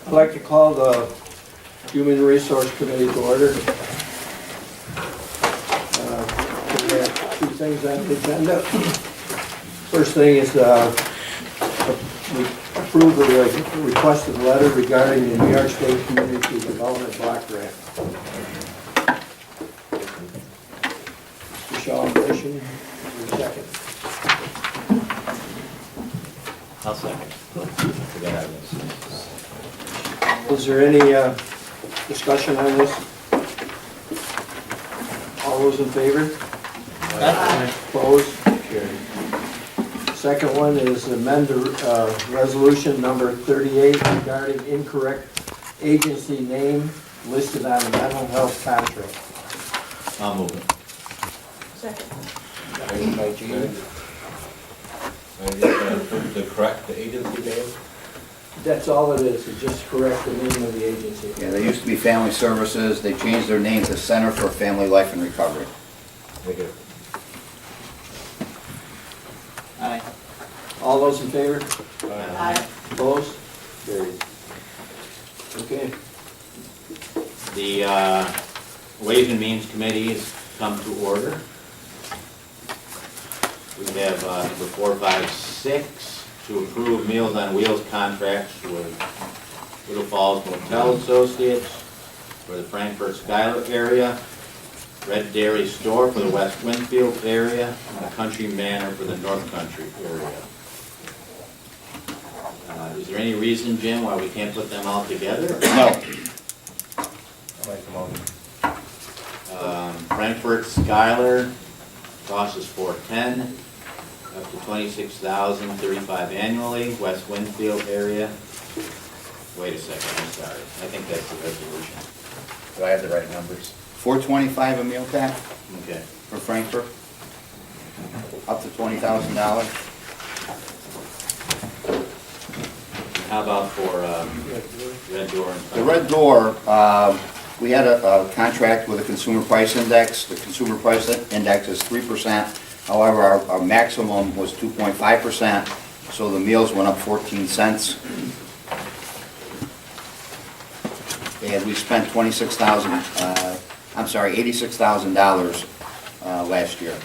I'd like to call the Human Resource Committee to order. We have two things on the agenda. First thing is we approve the requested letter regarding the New York State Community Development Block Grant. Mr. Shaw, motion, second. I'll second. Is there any discussion on this? All those in favor? Aye. Opposed? Carried. Second one is amend the resolution number 38 regarding incorrect agency name listed on the mental health contract. I'll move it. Second. Made by Gene. To correct the agency name? That's all it is, it's just correct the name of the agency. Yeah, they used to be Family Services. They changed their name to Center for Family Life and Recovery. Negative. Aye. All those in favor? Aye. Opposed? Carried. Okay. The Ways and Means Committee has come to order. We have number 4, 5, 6 to approve Meals on Wheels contracts with Little Falls Motel Associates for the Frankfurt Schuyler area, Red Dairy Store for the West Winfield area, and the Country Manor for the North Country area. Is there any reason, Jim, why we can't put them all together? No. I like the motion. Frankfurt Schuyler, cost is $410, up to $26,035 annually. West Winfield area. Wait a second, I'm sorry. I think that's the resolution. Do I have the right numbers? $425 a meal pack Okay. for Frankfurt, up to $20,000. How about for Red Door and The Red Door, we had a contract with a consumer price index. The consumer price index is 3%. However, our maximum was 2.5%, so the meals went up 14 cents. And we spent $86,000 last year.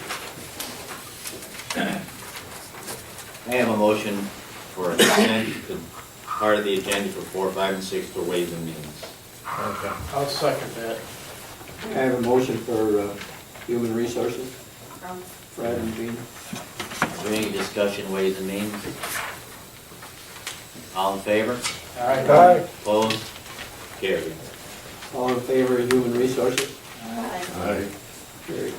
I have a motion for an consent, part of the agenda for 4, 5, and 6 for Ways and Means. Okay. I'll second that. I have a motion for Human Resources. Fred and Gene. Is there any discussion, Ways and Means? All in favor? Aye. Opposed? Carried. All in favor of Human Resources? Aye. Carried.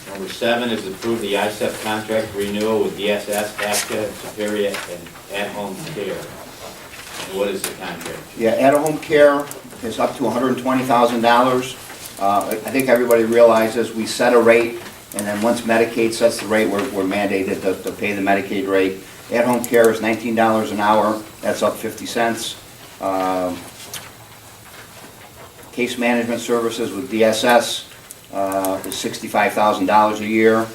Number 7 is approve the ISEP contract renewal with DSS, ASCA, Superior, and at-home care. And what is the contract? Yeah, at-home care is up to $120,000. I think everybody realizes we set a rate, and then once Medicaid sets the rate, we're mandated to pay the Medicaid rate. At-home care is $19 an hour. That's up 50 cents. Case management services with DSS is $65,000 a year.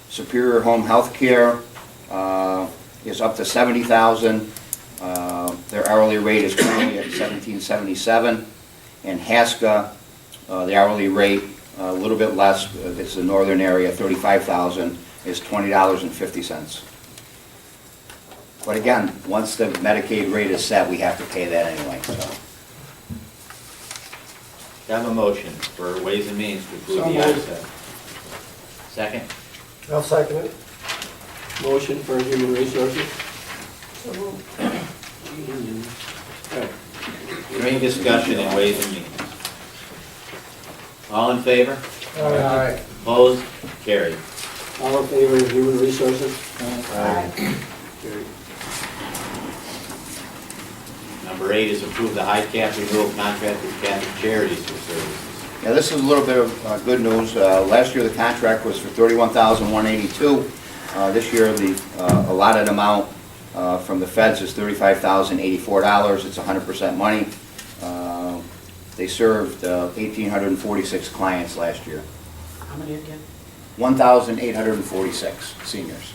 Superior Home Health Care is up to $70,000. Their hourly rate is currently at $17.77, and HASCA, the hourly rate a little bit less. It's the northern area, $35,000 is $20.50. But again, once the Medicaid rate is set, we have to pay that anyway. So. Do I have a motion for Ways and Means to approve So the moved. ISEP? Second? I'll second it. Motion for Human Resources. So moved. Is there any discussion in Ways and Means? All in favor? Aye. Opposed? Carried. All in favor of Human Resources? Aye. Carried. Number 8 is approve the high cap renewal contract with Catholic Charities for services. Yeah, this is a little bit of good news. Last year the contract was for $31,182. This year the allotted amount from the feds is $35,084. It's 100% money. They served 1,846 clients last year. How many again? 1,846 seniors.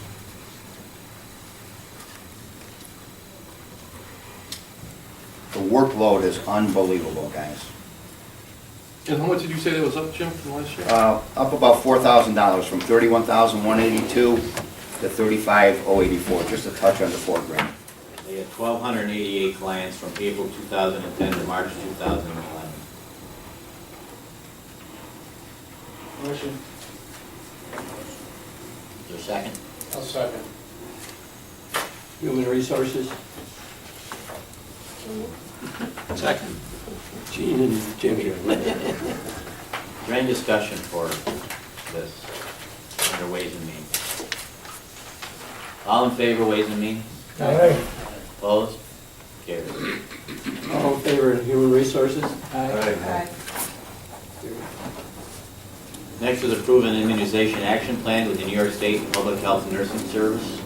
The workload is unbelievable, guys. And how much did you say that was up, Jim, from last year? Up about $4,000, from $31,182 to $35,084, just a touch under $4,000. They had 1,288 clients from April 2010 to March 2011. Motion. Is there a second? I'll second. Human Resources. Second. Gene and Jimmy. Is there any discussion for this under Ways and Means? All in favor, Ways and Means? Aye. Opposed? Carried. All in favor of Human Resources? Aye. Next is approve an immunization action plan with the New York State Public Health and Nursing Service.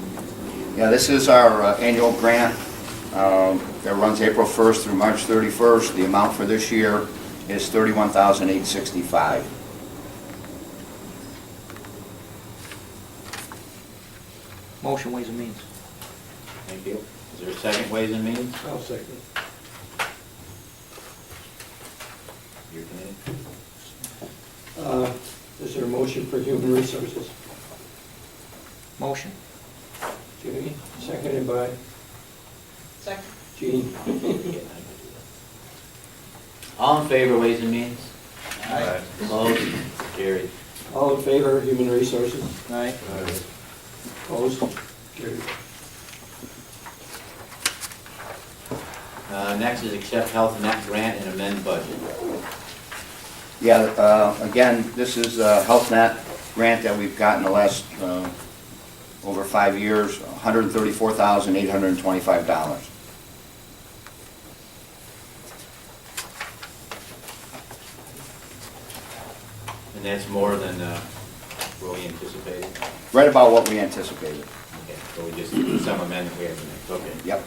Yeah, this is our annual grant that runs April 1st through March 31st. The amount for this year is $31,865. Motion, Ways and Means. Thank you. Is there a second, Ways and Means? I'll second. Your committee. Is there a motion for Human Resources? Motion. Jimmy, seconded by Second. Gene. All in favor, Ways and Means? Aye. Opposed? Carried. All in favor of Human Resources? Aye. Opposed? Carried. Next is accept Health Net grant and amend budget. Yeah, again, this is a Health Net grant that we've gotten the last over 5 years, $134,825. And that's more than what we anticipated? Right about what we anticipated. Okay, so we just, some amendment we have to make, okay. Yep.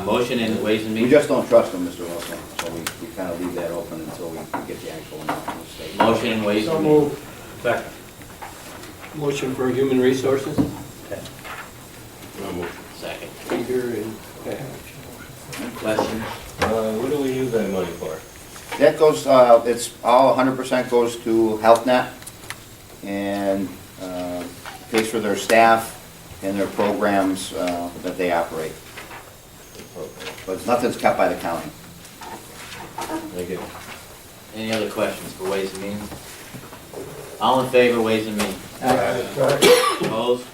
Motion in Ways and We Means? just don't trust them, Mr. Wilson, so we kind of leave that open until we get the actual amount from the state. Motion in Ways So and Means? moved. Second. Motion for Human Resources? Second. Peter and Pat. Questions? What do we use that money for? That goes, it's all 100% goes to Health Net and pays for their staff and their programs that they operate. But nothing's kept by the county. Make it. Any other questions for Ways and Means? All in favor, Ways and Means? Opposed?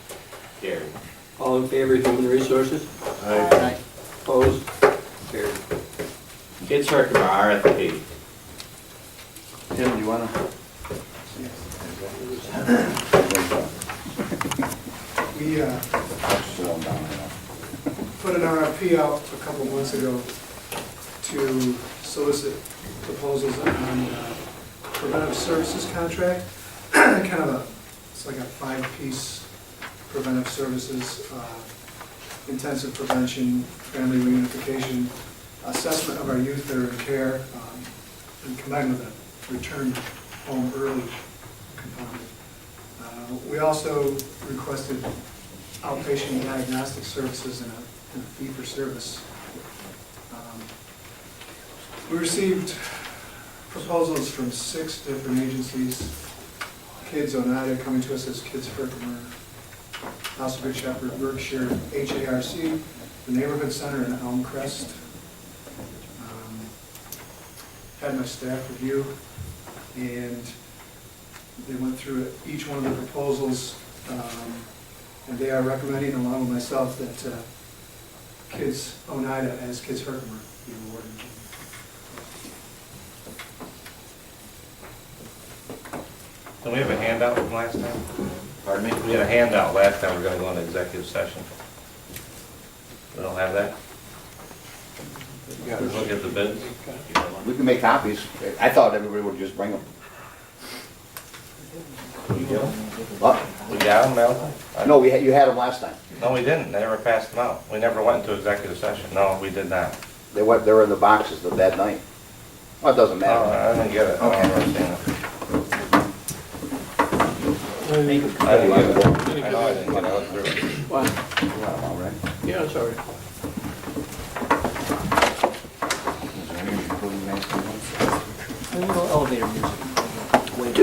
Carried. All in favor of Human Resources? Aye. Opposed? Carried. Kids Herkimer RFP. Tim, do you want to? We Slow them down enough. put an RFP out a couple months ago to solicit proposals on preventive services contract. Kind of it's like a 5-piece preventive services, intensive prevention, family reunification, assessment of our youth that are in care, and combined with a return home early component. We also requested outpatient diagnostic services and a fee-for-service. We received proposals from 6 different agencies. Kids Oneida coming to us as Kids Herkimer, House of Good Shepherd, Berkshire, HARC, the Neighborhood Center in Elm Crest. Had my staff review, and they went through each one of the proposals, and they are recommending, along with myself, that Kids Oneida as Kids Herkimer be awarded. Don't we have a handout from last time? Pardon me? We had a handout last time, we're gonna go into executive session. We don't have that? Look at the bids. We can make copies. I thought everybody would just bring them. What? We got them, Mel? No, you had them last time. No, we didn't, they never passed them out. We never went into executive session. No, we did not. They were in the boxes that night. Well, it doesn't Oh, matter. I didn't get it. I Okay. don't understand it. I I didn't get it. I know I didn't get it. I looked through it. What? You got them all, right? Yeah, it's all right. A little elevator music. Wait.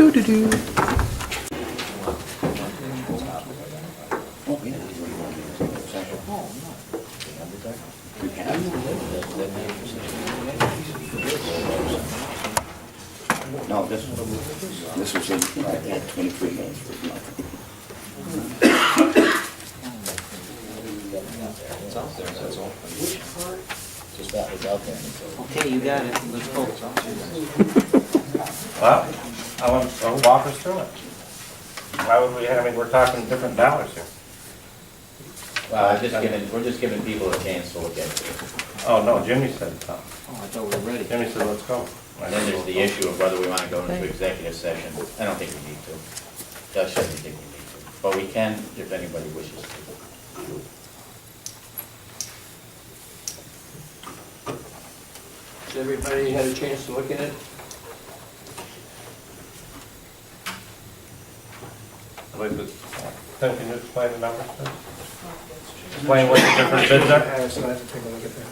No, this was in 23 minutes. Okay, you got it. Let's go. Well, I'll walk us through it. Why would we, I mean, we're talking different dollars here. Well, we're just giving people a chance to look at it. Oh, no, Jimmy said something. Oh, I thought we were ready. Jimmy said, let's go. And then there's the issue of whether we want to go into executive session. I don't think we need to. Judge doesn't think we need to. But we can if anybody wishes to. Has everybody had a chance to look at it? Tim, can you explain the numbers to us? Explain what the different bids are? So I have to take a look at that.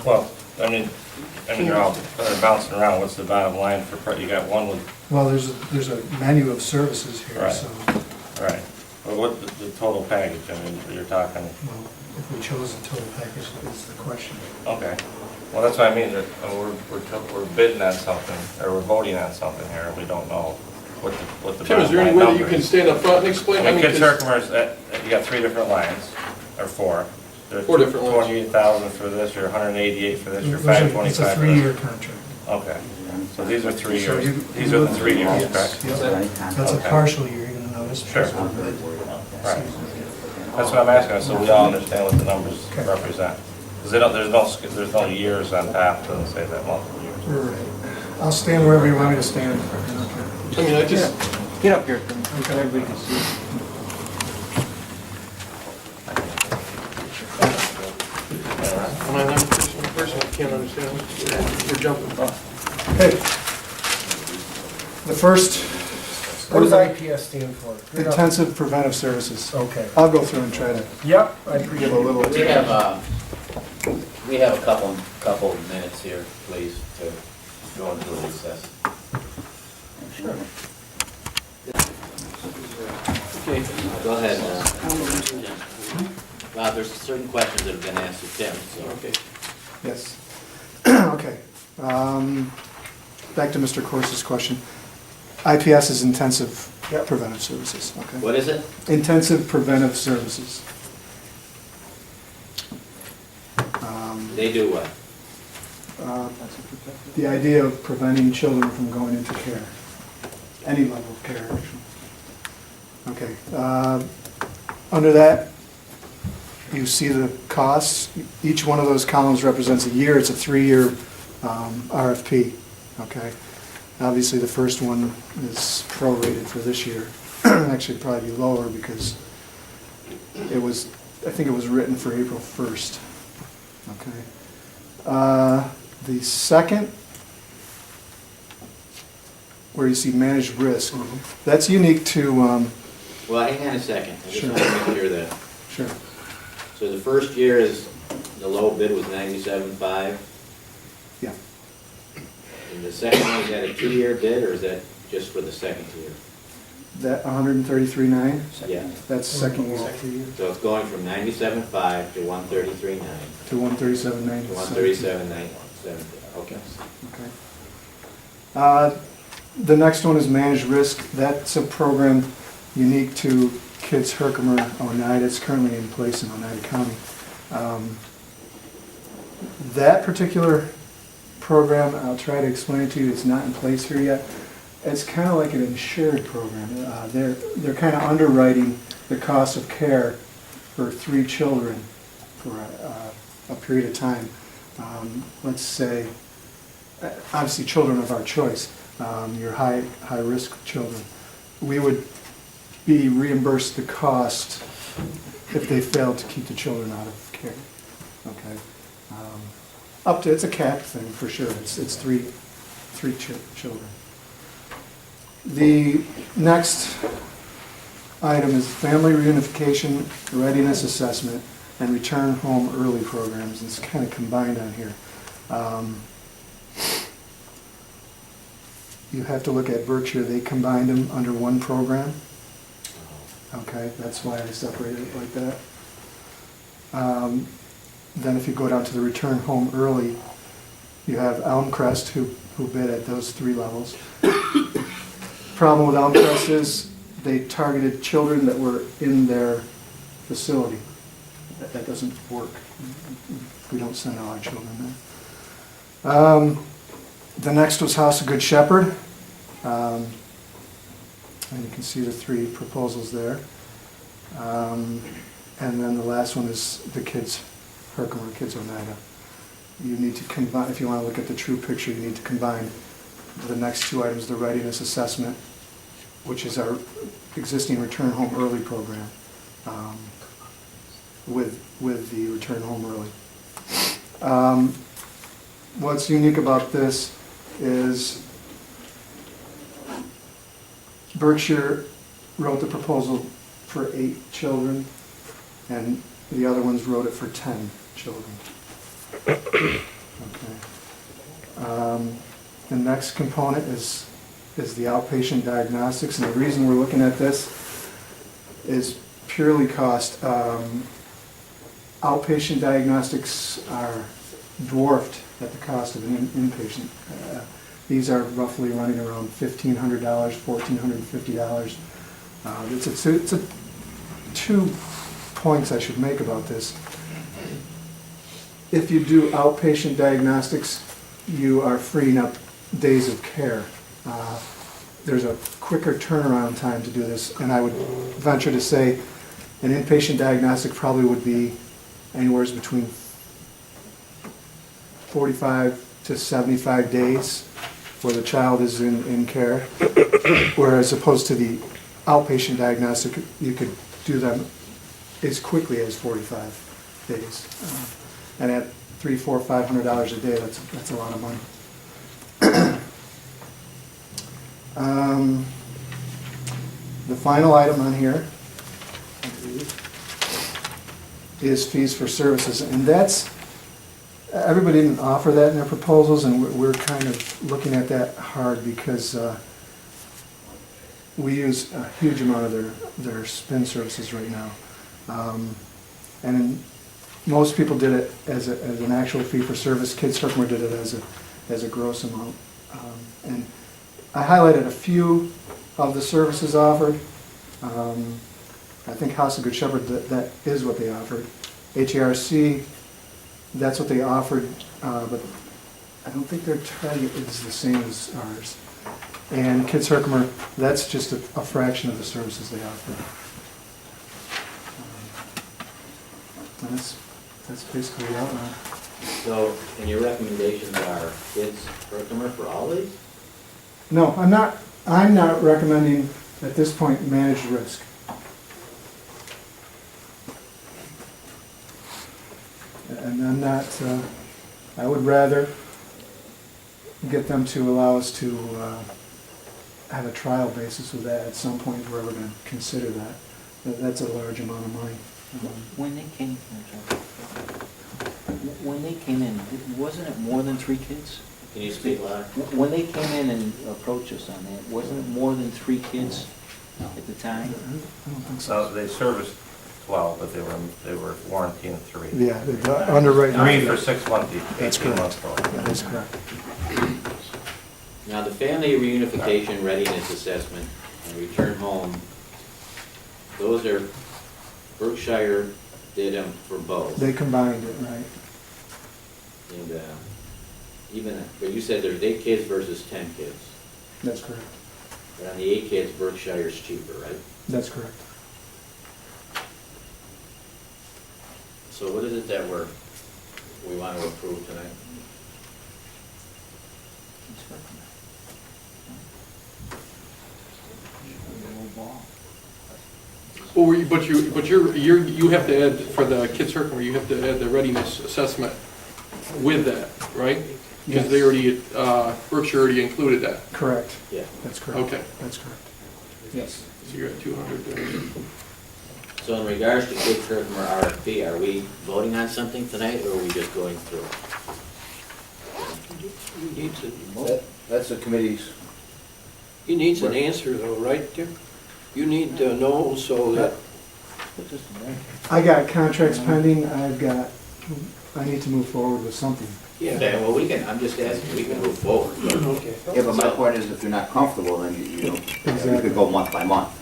Well, I mean, you're all bouncing around. What's the bottom line for, you got one with, Well, there's a menu of services here, Right. so, right. Well, what the total package, I mean, you're talking, well, if we chose the total package is the question. okay. Well, that's what I mean, we're bidding on something, or we're voting on something here, and we don't know what the Tim, is there any way that you can stand up front and explain? I mean, Kids 'cause- Herkimer's, you got 3 different lines, or 4. There's 4 different lines. 28,000 for this, or 188 for this, or It's a 525 for this. 3-year contract. Okay, so these are 3 So years, you- these are the 3 years, Yes, correct? yep. That's a Okay. partial year, you're gonna notice. Sure. Right. That's what I'm asking, so we all understand what the numbers Okay. represent. Because there's no years on top, doesn't say that multiple years. Right. I'll stand wherever you want me to stand. I mean, I just, Get up here, Tim, so everybody can see. am I not a person? I can't understand. You're jumping. Okay. The first. What does IPS stand for? Intensive Preventive Services. Okay. I'll go through and try to Yep, I agree. give a little. We have a couple minutes here, please, to go into a recess. Sure. Okay. Go ahead. Bob, there's certain questions that have been asked of Tim, so. Okay. Yes. Okay. Back to Mr. Corse's question. IPS is Intensive Yep. Preventive Services, okay? What is it? Intensive Preventive Services. They do what? The idea of preventing children from going into care, any level of care, actually. Okay. Under that, you see the costs. Each one of those columns represents a year. It's a 3-year RFP, okay? Obviously, the first one is prorated for this year. Actually, it'd probably be lower because I think it was written for April 1st, okay? The second, where you see managed risk, that's unique to, Well, hang on a second. I just Sure. want to make sure that, sure, so the first year is, the low bid was 97.5, yeah. and the second one, is that a 2-year bid, or is that just for the second year? That 133.9, Yeah, that's second year, so it's going from 97.5 to 133.9, to 137.9. to 137.9, okay. Okay. The next one is managed risk. That's a program unique to Kids Herkimer, Oneida. It's currently in place in Oneida County. That particular program, I'll try to explain it to you, it's not in place here yet. It's kind of like an insured program. They're kind of underwriting the cost of care for 3 children for a period of time. Let's say, obviously children of our choice, your high-risk children. We would be reimbursed the cost if they fail to keep the children out of care, okay? Up to, it's a cap thing for sure, it's three children. The next item is family reunification, readiness assessment, and return home early programs. It's kind of combined on here. You have to look at Berkshire, they combined them under one program. Okay, that's why I separated it like that. Then if you go down to the return home early, you have Elmcrest who bid at those 3 levels. Problem with Elmcrest is they targeted children that were in their facility. That doesn't work. We don't send all our children there. The next was House of Good Shepherd. And you can see the 3 proposals there. And then the last one is the kids, Herkimer Kids Oneida. You need to combine, if you want to look at the true picture, you need to combine the next 2 items, the readiness assessment, which is our existing return home early program, with the return home early. What's unique about this is Berkshire wrote the proposal for 8 children, and the other ones wrote it for 10 children. Okay. The next component is the outpatient diagnostics, and the reason we're looking at this is purely cost. Outpatient diagnostics are dwarfed at the cost of an inpatient. These are roughly running around $1,500, $1,450. It's 2 points I should make about this. If you do outpatient diagnostics, you are freeing up days of care. There's a quicker turnaround time to do this, and I would venture to say an inpatient diagnostic probably would be anywhere between 45 to 75 days where the child is in care, whereas opposed to the outpatient diagnostic, you could do them as quickly as 45 days. And at $300, $400, $500 a day, that's a lot of money. The final item on here is fees for services, and that's, everybody didn't offer that in their proposals, and we're kind of looking at that hard because we use a huge amount of their spin services right now. And most people did it as an actual fee for service. Kids Herkimer did it as a gross amount. And I highlighted a few of the services offered. I think House of Good Shepherd, that is what they offered. HARC, that's what they offered, but I don't think their target is the same as ours. And Kids Herkimer, that's just a fraction of the services they offer. And that's basically the outline. So, and your recommendations are Kids Herkimer for all these? No, I'm not recommending at this point managed risk. And I'm not, I would rather get them to allow us to have a trial basis with that at some point where we're going to consider that. That's a large amount of money. When they came in, wasn't it more than 3 kids? Can you speak louder? When they came in and approached us on that, wasn't it more than 3 kids at the time? I don't think So so. they serviced 12, but they were warranting 3. Yeah, they're underwriting. 3 for 6 months each, That's 18 correct. months total. That is correct. Now, the family reunification readiness assessment and return home, those are, Berkshire did them for both. They combined it, right? And but you said there's 8 kids versus 10 kids. That's correct. But on the 8 kids, Berkshire's cheaper, right? That's correct. So what is it that we want to approve tonight? Well, but you have to add, for the Kids Herkimer, you have to add the readiness assessment with that, right? Because they already, Berkshire already included that. Correct. Yeah. That's correct. Okay. That's correct. Yes. So you're at 200 there. So in regards to Kids Herkimer RFP, are we voting on something tonight, or are we just going through? You need to, That's the committee's, he needs an answer though, right, Tim? You need to know so that, Put this in there. I got contracts pending, I need to move forward with something. yeah. Okay, well, I'm just asking, we can move forward. Okay. yeah, but my point is if you're not comfortable, then you could go month by month.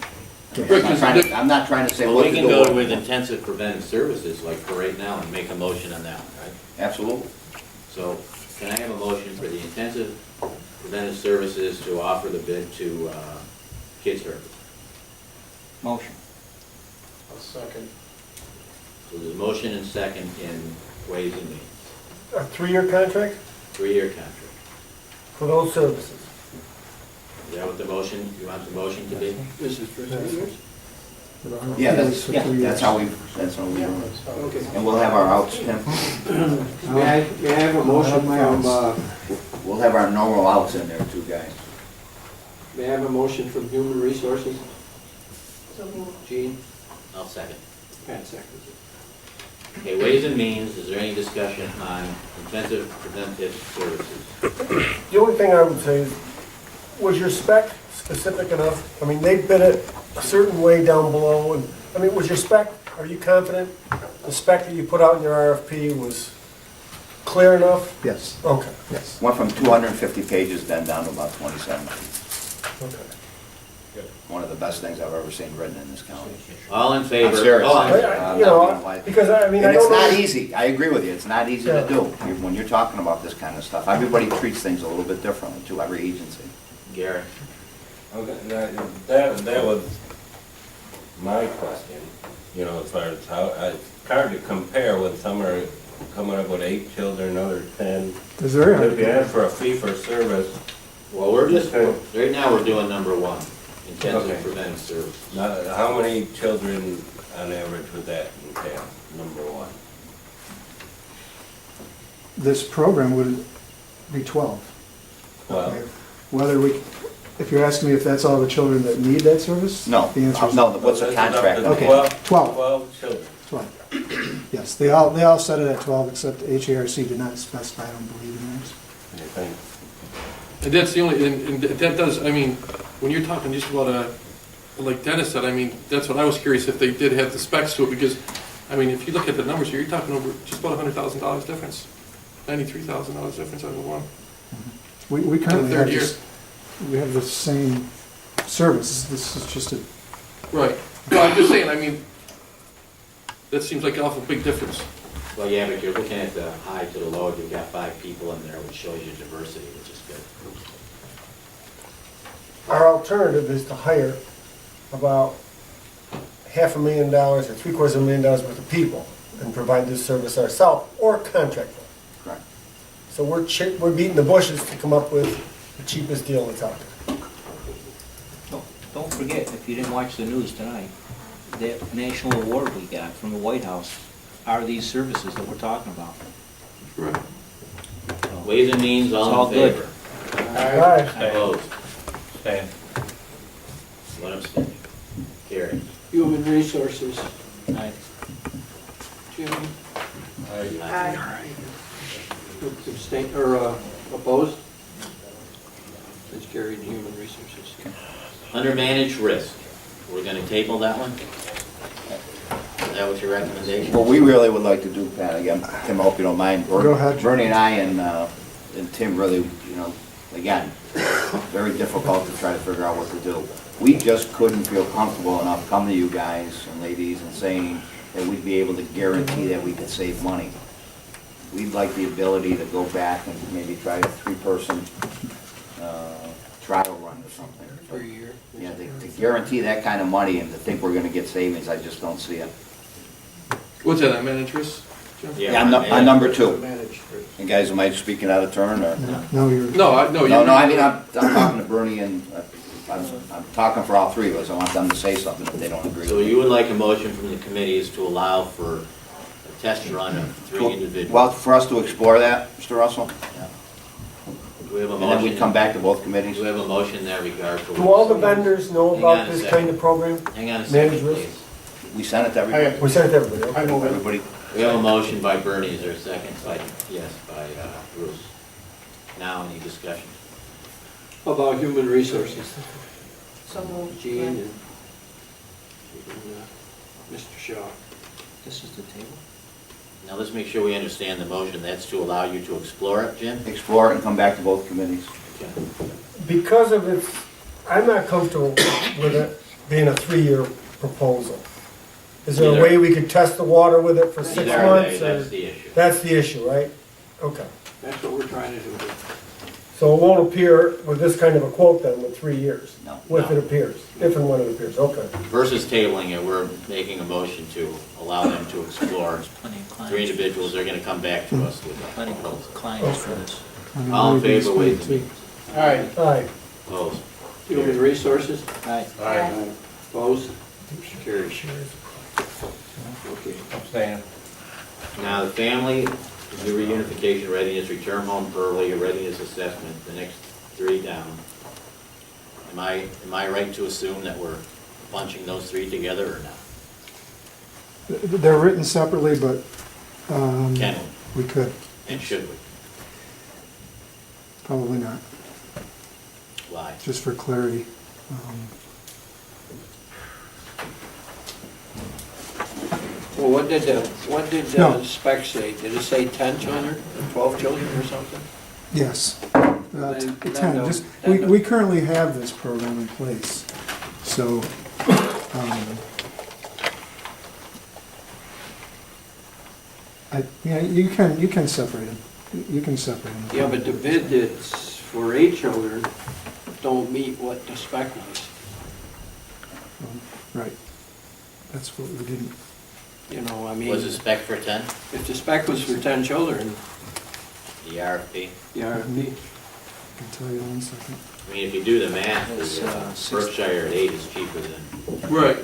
I'm not trying to say Well, what we to can do. go with intensive preventive services, like for right now, and make a motion on that, right? Absolutely. So, can I have a motion for the intensive preventive services to offer the bid to Kids Herkimer? Motion. A second. So there's a motion and second in Ways and Means, A 3-year contract 3-year contract. for those services. Is that what the motion, you want the motion to be? This is for 3 years? Yeah, that's how we do it. Okay. And we'll have our outs, Tim. May I have a motion from, We'll have our normal outs in there too, guys. may I have a motion from Human Resources? So moved. Gene? I'll second. Pat seconds it. Okay, Ways and Means, is there any discussion on intensive preventive services? The only thing I would say is, was your spec specific enough? I mean, they bid it a certain way down below, and, I mean, was your spec, are you confident the spec that you put out in your RFP was clear enough? Yes, Okay, yes. Went from 250 pages then down to about 27. okay. One of the best things I've ever seen written in this county. All in favor? I'm serious. Oh, I- I'm You not being know, wise. because I mean, I And it's don't know. not easy, I agree with you, it's not easy to Yeah. do. When you're talking about this kind of stuff, everybody treats things a little bit differently to every agency. Gary? Okay, that was my question, you know, as far as how, it's hard to compare when some are coming up with 8 children, other 10. It's very hard If you ask for a fee for service, Well, we're just, Okay. right now, we're doing number 1, intensive Okay. preventive service. now, how many children on average would that entail, number 1? This program would be 12. Well, Whether we, if you're asking me if that's all the children that need that service? No, The answer is no, what's the that's enough contract? to Okay. 12. 12 children. 12. Yes, they all set it at 12, except HARC did not specify, I don't believe, in theirs. You think? And that's the only, and that does, I mean, when you're talking just about like Dennis said, I mean, that's what I was curious if they did have the specs to it, because, I mean, if you look at the numbers here, you're talking over just about $100,000 difference, $93,000 difference over one. We currently third have year. we have the same service, this is just a, Right. No, I'm just saying, I mean, that seems like an awful big difference. Well, yeah, but you're looking at the high to the low, you've got 5 people in there, which shows you diversity, which is good. Our alternative is to hire about $500,000 or $750,000 worth of people and provide this service ourselves or contract them. Correct. So we're beating the bushes to come up with the cheapest deal that's out there. Don't forget, if you didn't watch the news tonight, that national award we got from the White House are these services that we're talking about. Right. Ways and Means, It's all all in good. favor? All right. Opposed? Stay. 1 abstention. Carried. Human Resources, Aye. Jim? Aye. Abstain, or opposed? It's carried in Human Resources. Under managed risk, we're gonna table that one? Is that what your recommendation? What we really would like to do, Pat, again, Tim, I hope you don't mind. Go ahead. Bernie and I and Tim really, you know, again, very difficult to try to figure out what to do. We just couldn't feel comfortable enough coming to you guys and ladies and saying that we'd be able to guarantee that we could save money. We'd like the ability to go back and maybe try a 3-person trial run or something. For a year. Yeah, to guarantee that kind of money and to think we're gonna get savings, I just don't see it. What's that, managed risk, Jim? Yeah, on number 2. Managed risk. And guys, am I speaking out of turn or? no, you're, No, No, I mean, I'm talking to Bernie and I'm talking for all 3 of us. I want them to say something if they don't agree. So you would like a motion from the committees to allow for a test run of 3 individuals? Well, for us to explore that, Mr. Russell? Do we have a and then we motion? come back to both committees. Do we have a motion in that regard? for- Do all the vendors know Hang on about a this second. kind of program? Hang on a second, Managers? please. We sent it to everybody. We sent it to everybody. I move it. Everybody, We have a motion by Bernie, is there a second? By Bruce. Now, any discussion? How about human resources? So moved. Gene and Mr. Shaw. This is the table? Now, let's make sure we understand the motion. That's to allow you to explore it, Jim? explore it and come back to both committees. Okay. Because of its, I'm not comfortable with it being a 3-year proposal. Is there a Neither. way we could test the water with it for 6 Neither are months? they, or- that's the issue. That's the issue, right? Okay. That's what we're trying to do. So it won't appear with this kind of a quote then with 3 years? No. If No. it appears, if and when it appears, okay. Versus tabling it, we're making a motion to allow them to explore. Plenty of clients. 3 individuals are gonna come back to us with a Plenty proposal. of clients for this. All in favor, waive the means. All right, All right. Opposed? human resources, Aye. Aye. opposed, carried. Okay. Abstain. Now, the family, the reunification readiness, return home early, readiness assessment, the next 3 down. Am I right to assume that we're bunching those 3 together or not? They're written separately, but Can we could, we, and should we? probably not, Why? just for clarity. Well, what did the No. spec say? Did it say 10 children, 12 children or something? Yes. Then- 10, then just, no- we currently have this program in place, so, yeah, you can separate them, you can separate them. Yeah, but the bid that's for 8 children don't meet what the spec was. Right, that's what we didn't, You know, I mean, Was it spec for 10, if the spec was for 10 children, the RFP? the RFP, I can tell you one second. I mean, if you do the math, It's, the Berkshire at 8 is cheaper than Right.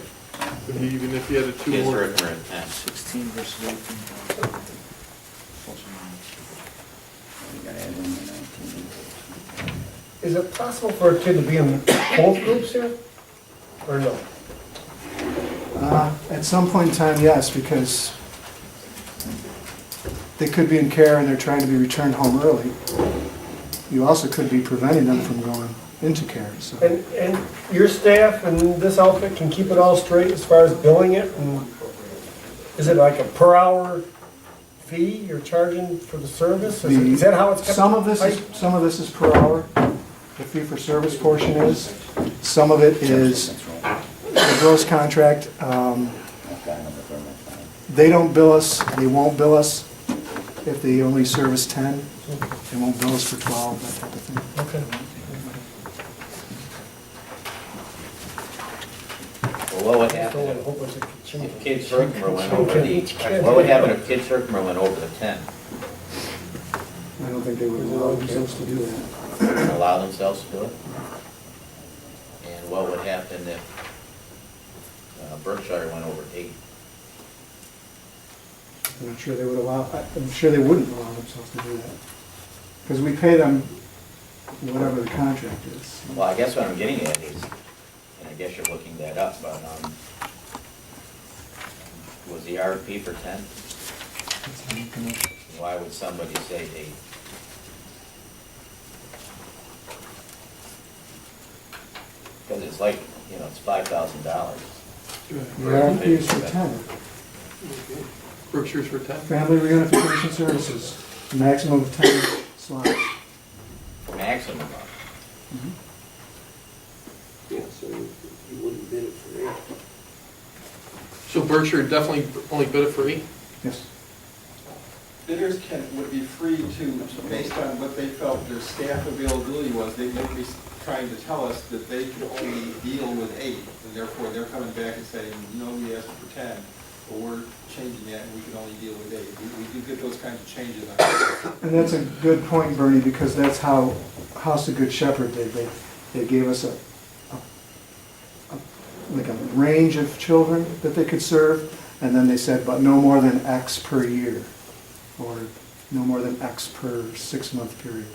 Even if you had a 2 Kids more. Herkimer at 10. 16 versus 18. Plus or minus. We gotta add in the 19. Is it possible for a kid to be in both groups here? Or no? At some point in time, yes, because they could be in care and they're trying to be returned home early. You also could be preventing them from going into care, so. And your staff and this outfit can keep it all straight as far as billing it? And is it like a per hour fee you're charging for the service? Is that how it's kept? Some of this is per hour, the fee for service portion is. Some of it is the gross contract. I've got another thermal plan. They don't bill us, they won't bill us if they only service 10. They won't bill us for 12, that type of thing. Okay. Well, what would Don't happen want a if whole bunch of children. Kids Herkimer went over the, Each kid. what would happen if Kids Herkimer went over the 10? I don't think they would allow themselves to do that. Allow themselves to do it? And what would happen if Berkshire went over 8? I'm not sure they would allow, I'm sure they wouldn't allow themselves to do that. Because we pay them whatever the contract is. Well, I guess what I'm getting at is, and I guess you're looking that up, but was the RFP for 10? Why would somebody say 8? Because it's like, you know, it's $5,000. The RFP is for 10. Berkshire's for 10. Family reunification services, maximum of 10 slots. Maximum. yeah, so you wouldn't bid it for 8. So Berkshire definitely only bid it for 8? Yes. Bidders would be free to, based on what they felt their staff availability was, they might be trying to tell us that they could only deal with 8, and therefore they're coming back and saying, no, we asked for 10, but we're changing that and we can only deal with 8. We do get those kinds of changes. And that's a good point, Bernie, because that's how House of Good Shepherd did. They gave us like a range of children that they could serve, and then they said, but no more than X per year, or no more than X per 6-month period.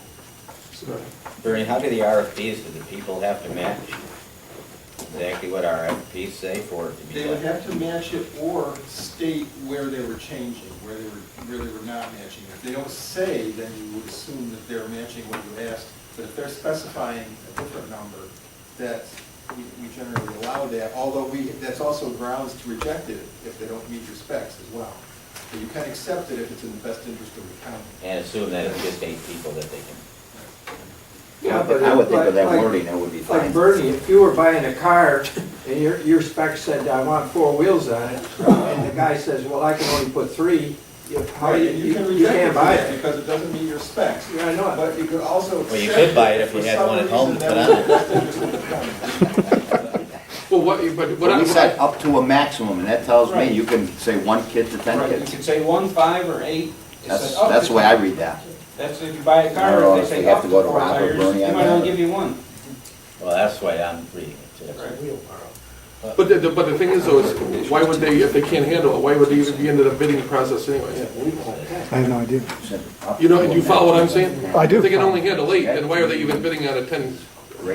Bernie, how do the RFPs, do the people have to match exactly what RFPs say for it to be They would done? have to match it or state where they were changing, where they were not matching. If they don't say, then you would assume that they're matching what you asked. But if they're specifying a different number, that we generally allow that, although that's also grounds to reject it if they don't meet your specs as well. But you can accept it if it's in the best interest of the county. And assume that it's just 8 people that they can. Yeah, but I would think with that like- wording, that would be Like fine. Bernie, if you were buying a car and your spec said, I want 4 wheels on it, and the guy says, well, I can only put 3, how Right, you can you reject can't it buy for that it. because it doesn't meet your specs. Yeah, I know it. But you could also Well, you accept could buy it if you for had some one at home reason to put that on was in the best interest of the county. Well, what But I, we said up to a maximum, and that tells me you can say 1 kid to 10 Right, you kids. can say 1, 5, or 8. It That's, says up that's to the way I 10. read that. That's if you buy a I car, don't know if if they we say have up to to go to 4 Rob or tires, Bernie they on might that. only give you 1. Well, that's the way I'm reading it too. but the thing is though, is why would they, if they can't handle it, why would they even be into the bidding process anyway? I have no idea. Up You know, to a you follow what I'm maximum. saying? I do. If they can only handle 8, then why are they even bidding on a 10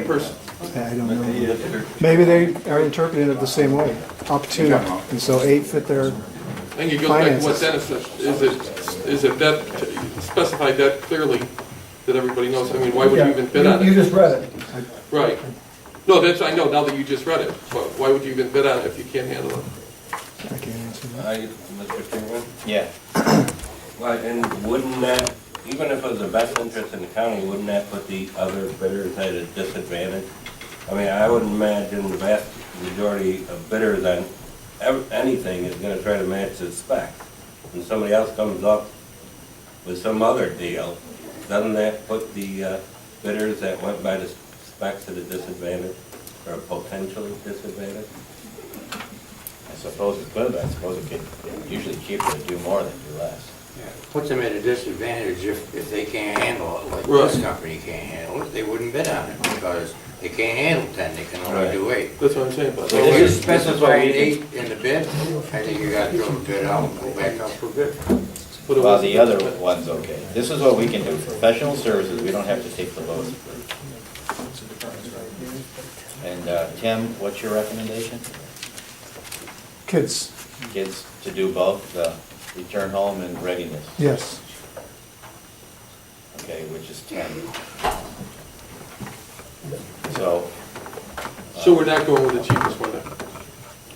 person? I don't know. Maybe they are interpreting it the same way, up to, and so 8 fit their, I think it goes back to what Finances. Dennis said, is it that, specified that clearly, that everybody knows? I mean, why would you even bid on You it? just read it. Right. No, that's, I know, now that you just read it, but why would you even bid on it if you can't handle it? I can't answer that. Mr. Chairman? Yeah. Well, and wouldn't that, even if it was the best interest in the county, wouldn't that put the other bidders at a disadvantage? I mean, I would imagine the vast majority of bidders on anything is gonna try to match the spec. And somebody else comes up with some other deal, doesn't that put the bidders that went by the specs at a disadvantage, or a potential disadvantage? I suppose it could, but I suppose it could, usually cheaper to do more than do less. Puts them at a disadvantage if they can't handle it, like Right. this company can't handle it, they wouldn't bid on it, because they can't handle 10, they can only Right. do 8. That's what I'm saying, but. So if you this is specify what we 8 in the bid, I think you gotta throw the bid out and go back up for bid. But it Well, was- the other one's okay. This is what we can do. Professional services, we don't have to take the vote. And Tim, what's your recommendation? Kids, Kids to do both, return home and readiness, yes. okay, which is 10. So, So we're not going with the cheapest one then?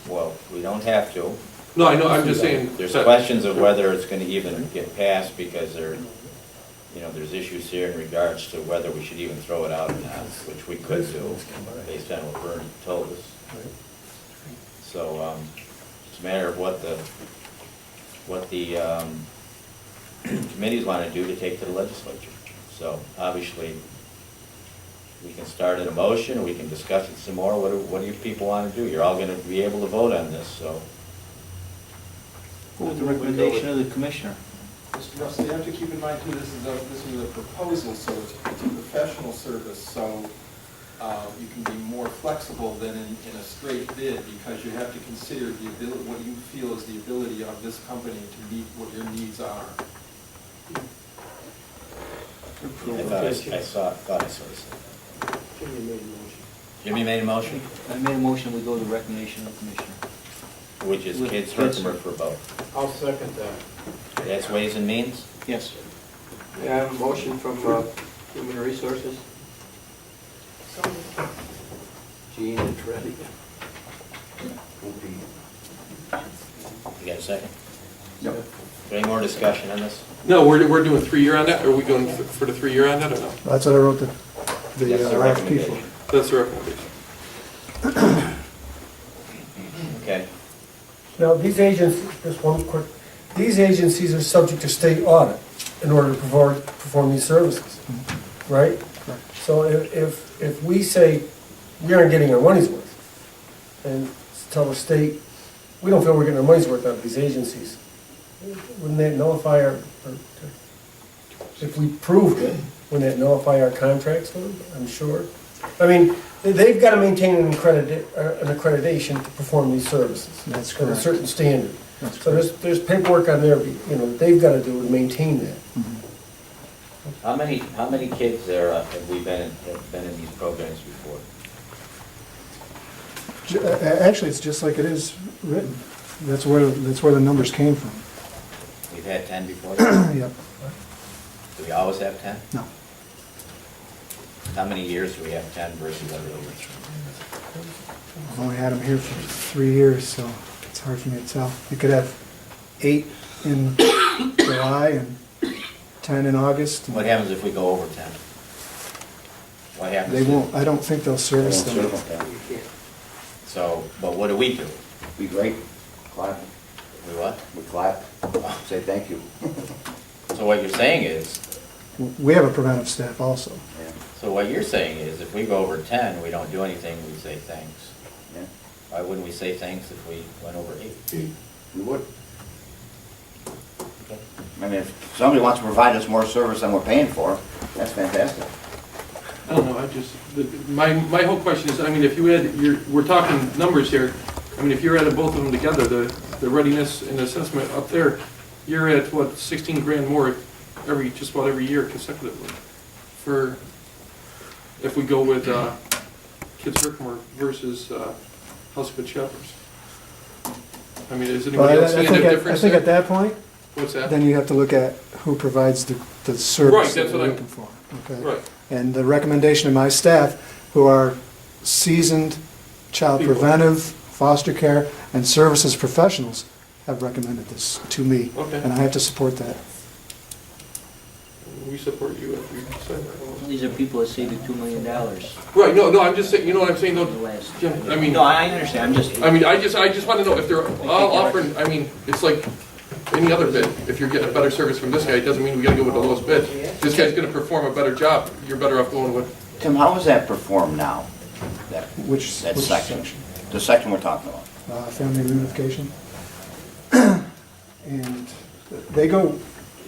well, we don't have to. No, I know, I'm just saying. There's that- questions of whether it's gonna even get passed because there's issues here in regards to whether we should even throw it out or not, which we could do based on what Bernie told us. So, it's a matter of what the committees wanna do to take to the legislature. So, obviously, we can start an motion, we can discuss it some more. What do you people wanna do? You're all gonna be able to vote on this, so. What was the recommendation of the commissioner? Mr. Russell, you have to keep in mind too, this is a proposal, so it's a professional service, so you can be more flexible than in a straight bid, because you have to consider the ability, what you feel is the ability of this company to meet what your needs are. thought I saw this. Jimmy made a motion, I made a motion, we go to the recommendation of the commissioner. which is With kids kids. Herkimer for both. I'll second that. That's Ways and Means? Yes. Yeah, I have a motion from Human Resources. Gene and Freddie. You got a second? No. Any more discussion on this? No, we're doing 3-year on that, are we going for the 3-year on that or no? That's what I wrote the That's the RFP for. recommendation. That's the recommendation. Okay. Now, these agencies, just one quick, these agencies are subject to state audit in order to perform these services, right? So if we say we aren't getting our money's worth, and tell the state, we don't feel we're getting our money's worth out of these agencies, wouldn't that nullify our, if we proved it, wouldn't that nullify our contracts with them, I'm sure? I mean, they've got to maintain an accreditation to perform these services. That's At a correct. certain standard. That's So there's paperwork on there, that they've got to do to maintain that. How many kids there have we been in these programs before? Actually, it's just like it is written. That's where the numbers came from. We've had 10 before? Yep. Do we always have 10? No. How many years do we have 10 versus other years? I've only had them here for 3 years, so it's hard for me to tell. You could have 8 in July and 10 in August. What happens if we go over 10? What happens? They won't, I don't think they'll service They them. won't serve them. So, but what do we do? Be great. Clap. We what? We clap. Say thank you. So what you're saying is, We have a preventive staff also. Yeah. so what you're saying is, if we go over 10, we don't do anything, we say thanks. Yeah. Why wouldn't we say thanks if we went over 8? We would. I mean, if somebody wants to provide us more service than we're paying for, that's fantastic. I don't know, my whole question is, I mean, if you add, we're talking numbers here, I mean, if you're adding both of them together, the readiness and assessment up there, you're at, what, 16 grand more just about every year consecutively for, if we go with Kids Herkimer versus House of Good Shepherds. I mean, is anybody else seeing a difference I think there? at that point, What's that? then you have to look at who provides the Right, service that that's we're what looking for. Okay? Right. And the recommendation of my staff, who are seasoned child People. preventive, foster care, and services professionals, have recommended this to me. Okay. And I have to support that. We support you if you decide that. These are people that saved you $2 million. Right, no, I'm just saying, you know what I'm saying, The though, last. Jim, I mean, No, I understand, I just want to know if they're all offering, I mean, it's like any other bid. If you're getting a better service from this guy, it doesn't mean we gotta go with the lowest bid. This guy's gonna perform a better job, you're better off going with, Tim, how is that performed now? That Which section? The section we're talking about? Family reunification. And they go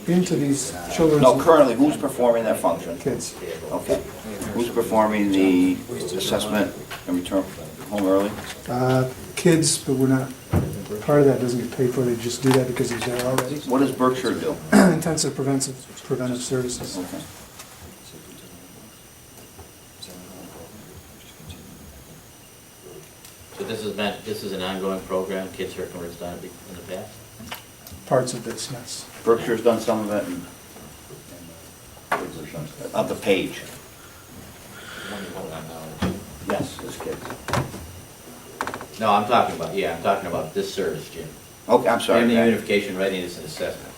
into these children's No, currently, who's performing that function? kids. Okay. Who's performing the assessment and return home early? Kids, but we're not, part of that doesn't get paid for, they just do that because he's there already. What does Berkshire do? Intensive preventive services. Okay. So this is an ongoing program, Kids Herkimer has done it in the past? Parts of this, yes. Berkshire's done some of it, and of the page. Yes, this kid. No, I'm talking about this service, Jim. Okay, I'm sorry. Family unification, readiness, and assessment.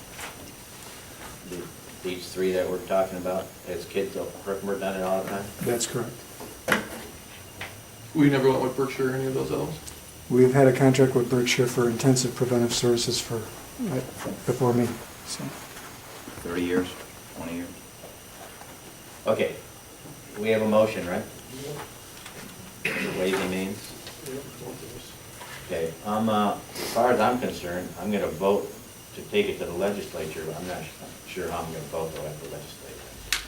These 3 that we're talking about, has Kids Herkimer done it all the time? That's correct. we never went with Berkshire or any of those others. We've had a contract with Berkshire for intensive preventive services for, before me, so. 30 years, 20 years. Okay, we have a motion, right? Ways and means? Okay, as far as I'm concerned, I'm gonna vote to take it to the legislature, but I'm not sure how I'm gonna vote though at the legislature.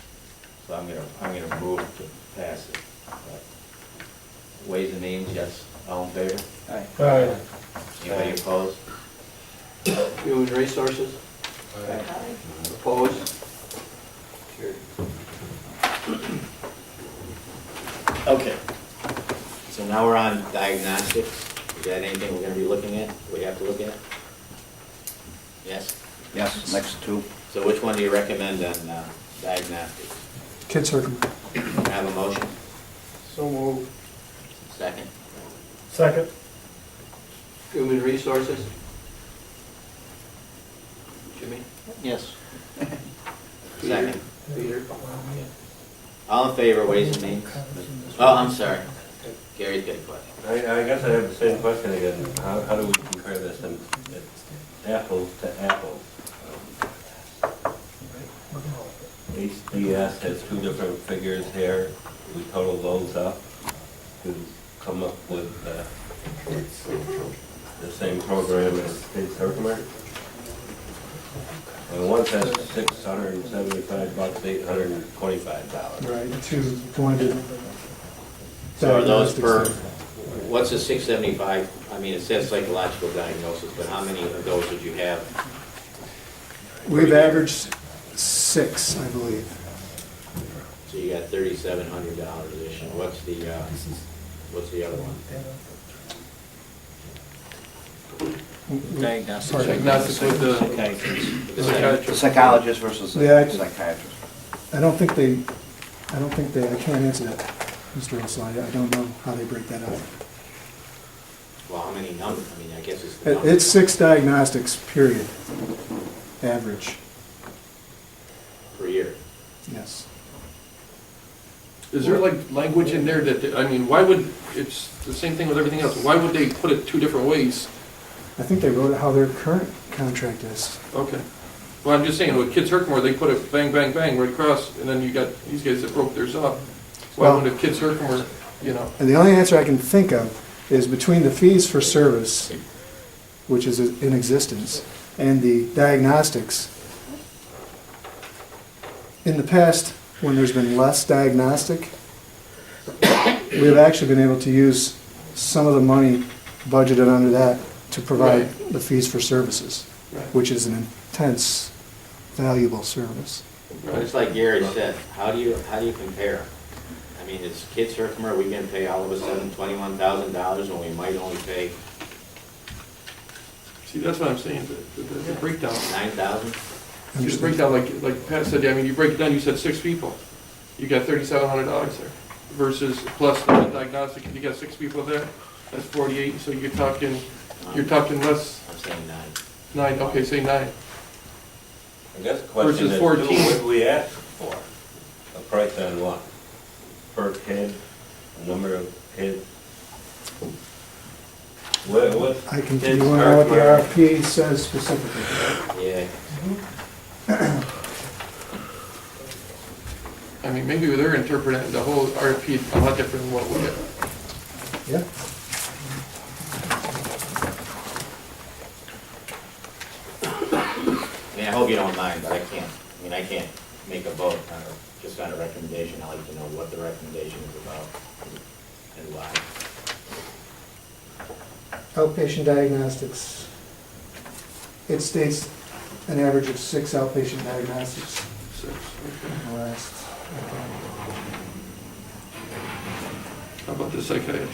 So I'm gonna move to pass it. But Ways and means, yes, all in favor? Aye. Anybody opposed? Human resources? Opposed? Carried. Okay. So now we're on diagnostics. Is that anything we're gonna be looking at, we have to look at? Yes? Yes, next 2. So which one do you recommend on diagnostics? Kids Herkimer. Can I have a motion? So moved. Second? Second. Human resources? Jimmy? Yes. Peter? Second. Peter? All in favor, ways and means? Oh, I'm sorry. Gary's got a question. I guess I have the same question again. How do we compare this in apples to apples? HDS has 2 different figures here. We total those up to come up with the same program as Kids Herkimer. And one says $675, $825. Right, 2 blended. So are those per, diagnostics. what's the 675? I mean, it says psychological diagnosis, but how many of those would you have? We've averaged 6, I believe. got $3,700 addition. What's the other one? Diagnostics with the psychiatrist. Psychologist versus Yeah, a psychiatrist. I can't answer that, Mr. Russell. I don't know how they break that out. Well, how many numbers? I mean, I guess it's the number. It's 6 diagnostics, period, average, Per year. yes. Is there like language in there that, I mean, why would, it's the same thing with everything else, why would they put it two different ways? I think they wrote it how their current contract is. Okay. Well, I'm just saying, with Kids Herkimer, they put it bang, bang, bang right across, and then you got these guys that broke theirs up. Why Well- would Kids Herkimer, you know? And the only answer I can think of is between the fees for service, which is in existence, and the diagnostics. In the past, when there's been less diagnostic, we have actually been able to use some of the money budgeted under that to provide the fees for services, Right. which is an intense, valuable service. But it's like Gary said, how do you compare? I mean, is Kids Herkimer, are we gonna pay all of a sudden $21,000 when we might only pay See, that's what I'm saying, the breakdown. 9,000? See, the breakdown, like Pat said, I mean, you break it down, you said 6 people. You got $3,700 there versus plus the diagnostic, you got 6 people there, that's 48, so you're talking less, I'm saying 9. 9, okay, say 9. I guess the question Versus is, 14. what do we ask for? A price on what? Per kid, number of kids? What? I can, Kids you want to know what the Herkimer- RFP says specifically? Yeah. I mean, maybe they're interpreting the whole RFP a lot different than what we get. Yeah. I mean, I hope you don't mind, but I can't make a vote just on a recommendation. I'd like to know what the recommendation is about and why. Outpatient diagnostics. It states an average of 6 outpatient diagnostics 6, okay. in the last. How about the psychiatry?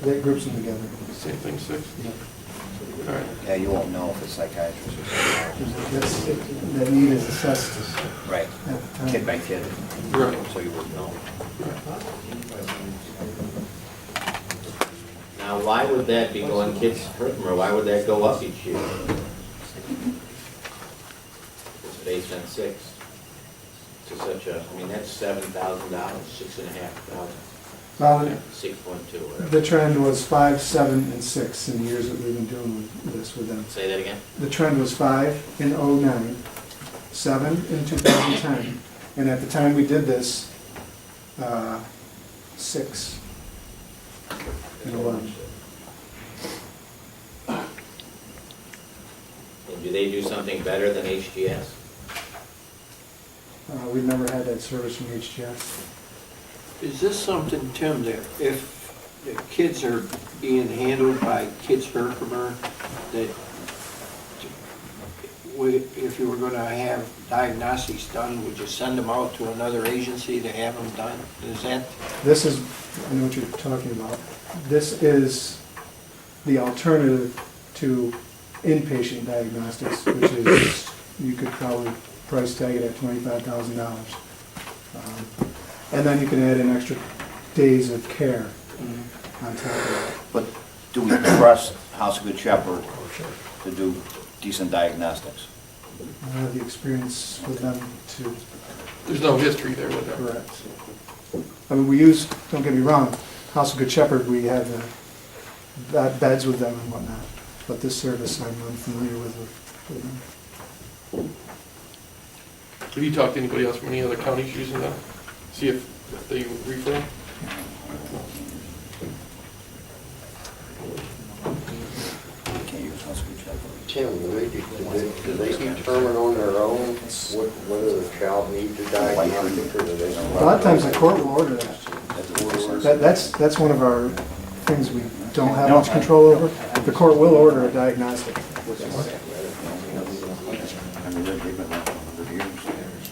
That groups them together. Same thing, 6? Yeah. All right. Yeah, you won't know if it's psychiatrist or psychologist. That need is assessed Right, at the time. kid by kid, Right. so you wouldn't know. Now, why would that be going Kids Herkimer? Why would that go up each year? It's based on 6. To such a, I mean, that's $7,000, 6,500, Well, 6.2, whatever. the trend was 5, 7, and 6 in the years that we've been doing this with them. Say that again? The trend was 5 in '09, 7 in 2010, and at the time we did this, 6 in 11. And do they do something better than HGS? We've never had that service from HGS. Is this something, Tim, that if the kids are being handled by Kids Herkimer, that if you were gonna have diagnostics done, would you send them out to another agency to have them done? Is that, This is, I know what you're talking about. This is the alternative to inpatient diagnostics, which is, you could probably price tag it at $25,000. And then you can add in extra days of care on top of that. But do we trust House of Good Shepherd to do decent diagnostics? I have the experience with them to There's no history there with that. correct. I mean, we use, don't get me wrong, House of Good Shepherd, we have beds with them and whatnot, but this service I'm unfamiliar with them. Have you talked to anybody else from any other counties using that? See if they refer? Can't use House of Good Shepherd. Tim, do they determine on their own whether the child needs a diagnostic or do they? A lot of times the court will order that. That's one of our things we don't have much control over. The court will order a diagnostic. I mean, they've been around for 100 years,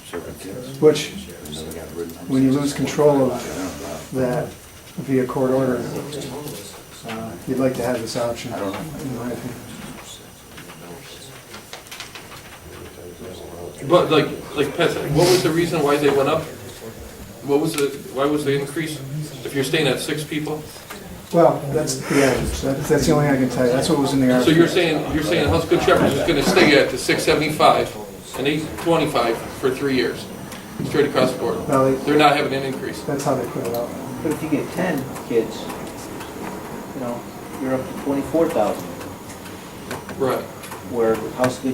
serving kids. Which, So they got when you lose control of that via court order, you'd like to have this option. I don't know. In my opinion. But like Pat said, what was the reason why they went up? Why was the increase? If you're staying at 6 people? Well, that's the average. That's the only thing I can tell you. That's what was in the RFP. So you're saying House Good Shepherd is gonna stay at the 675 and 825 for 3 years, straight across the board? No, They're not having an increase? that's how they put it out. But if you get 10 kids, you know, you're up to 24,000, Right. where Kids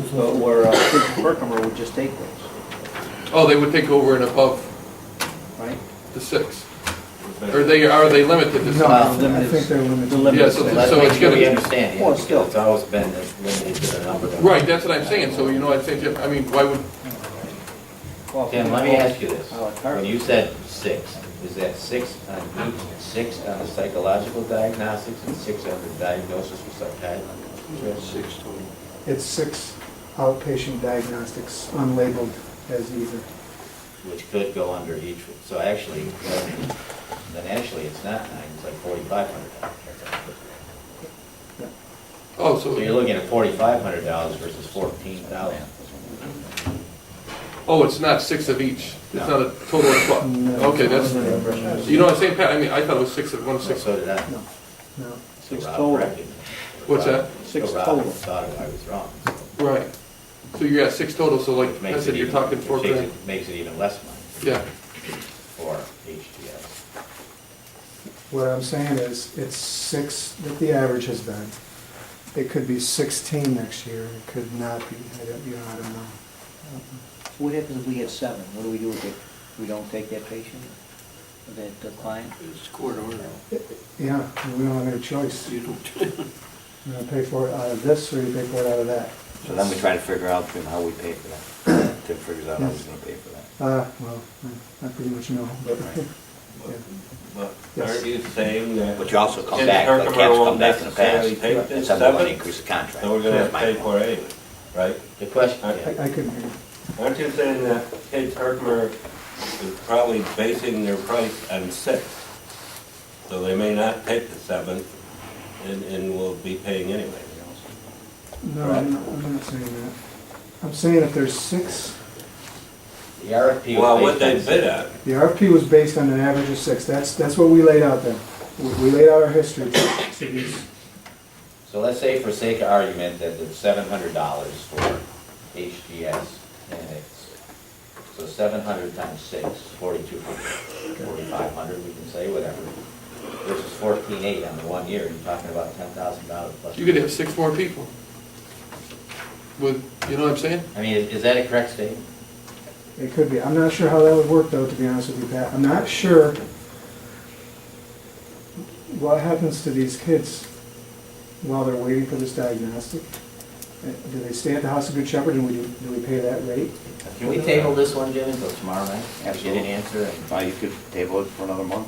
Herkimer would just take those, Oh, they would take over and above right? the 6? Or are they limited to No, 6? I think they're limited. Yeah, so Let's so make it's sure we gonna, understand, Well, yeah, still. it's always been limited to the number. that- right, that's what I'm saying, so I think, I mean, why would, Tim, let me ask you this. Oh, it's hard. When you said 6, is that 6 on each, 6 on the psychological diagnostics and 6 on the diagnosis for psychiatry? It's 6 outpatient diagnostics, unlabeled as either. Which could go under each, so actually, then actually it's not 9, it's like $4,500. oh, So you're looking at $4,500 versus $14,000. Oh, it's not 6 of each? It's not a total of 12? No. Okay, that's, you know what I'm saying, Pat? I mean, I thought it was 6 of 1, 6. So did I. No. So 6 Rob total. corrected me. What's that? 6 So Rob total. thought I was wrong. Right. So you're at 6 total, so like Which I makes said, it you're even- talking 4 which grand. makes it even less money Yeah. for HTS. What I'm saying is, it's 6 that the average has been. It could be 16 next year, it could not be, I don't know. What happens if we have 7? What do we do if we don't take that patient, or that client? It's court order. Yeah, we don't have any choice. You don't. You're gonna pay for it out of this, or you pay for it out of that. So then we try to figure out, Tim, how we pay for that. Tim figures out how he's gonna pay for that. Well, I pretty much know, but, But Yes. aren't you saying that? But you also come Kids back, like Herkimer Cap's won't come back in the necessarily past, take and this said we're gonna 7? increase the contract. So we're gonna have to That's my pay for it anyway, right? The question, I couldn't hear you. Aren't you saying that Kids Herkimer is probably basing their price on 6? So they may not take the 7th and will be paying anyway. No, I'm not saying that. I'm saying if there's 6, the RFP Well, was what they based on bid at, the RFP was based on an average of 6. That's what we laid out there. We laid out our history to these. So let's say for sake of argument that it's $700 for HGS and it's, so 700 times 6, 4,200, 4,500 we can say, whatever, versus 14,800 on the 1 year, you're talking about $10,000 plus. You could have 6 more people. With, you know what I'm saying? I mean, is that a correct statement? It could be. I'm not sure how that would work, though, to be honest with you, Pat. I'm not sure what happens to these kids while they're waiting for this diagnostic. Do they stay at the House of Good Shepherd, and do we pay that rate? Can we table this one, Jim, until tomorrow night? Get Absolutely. an answer, and You could table it for another month.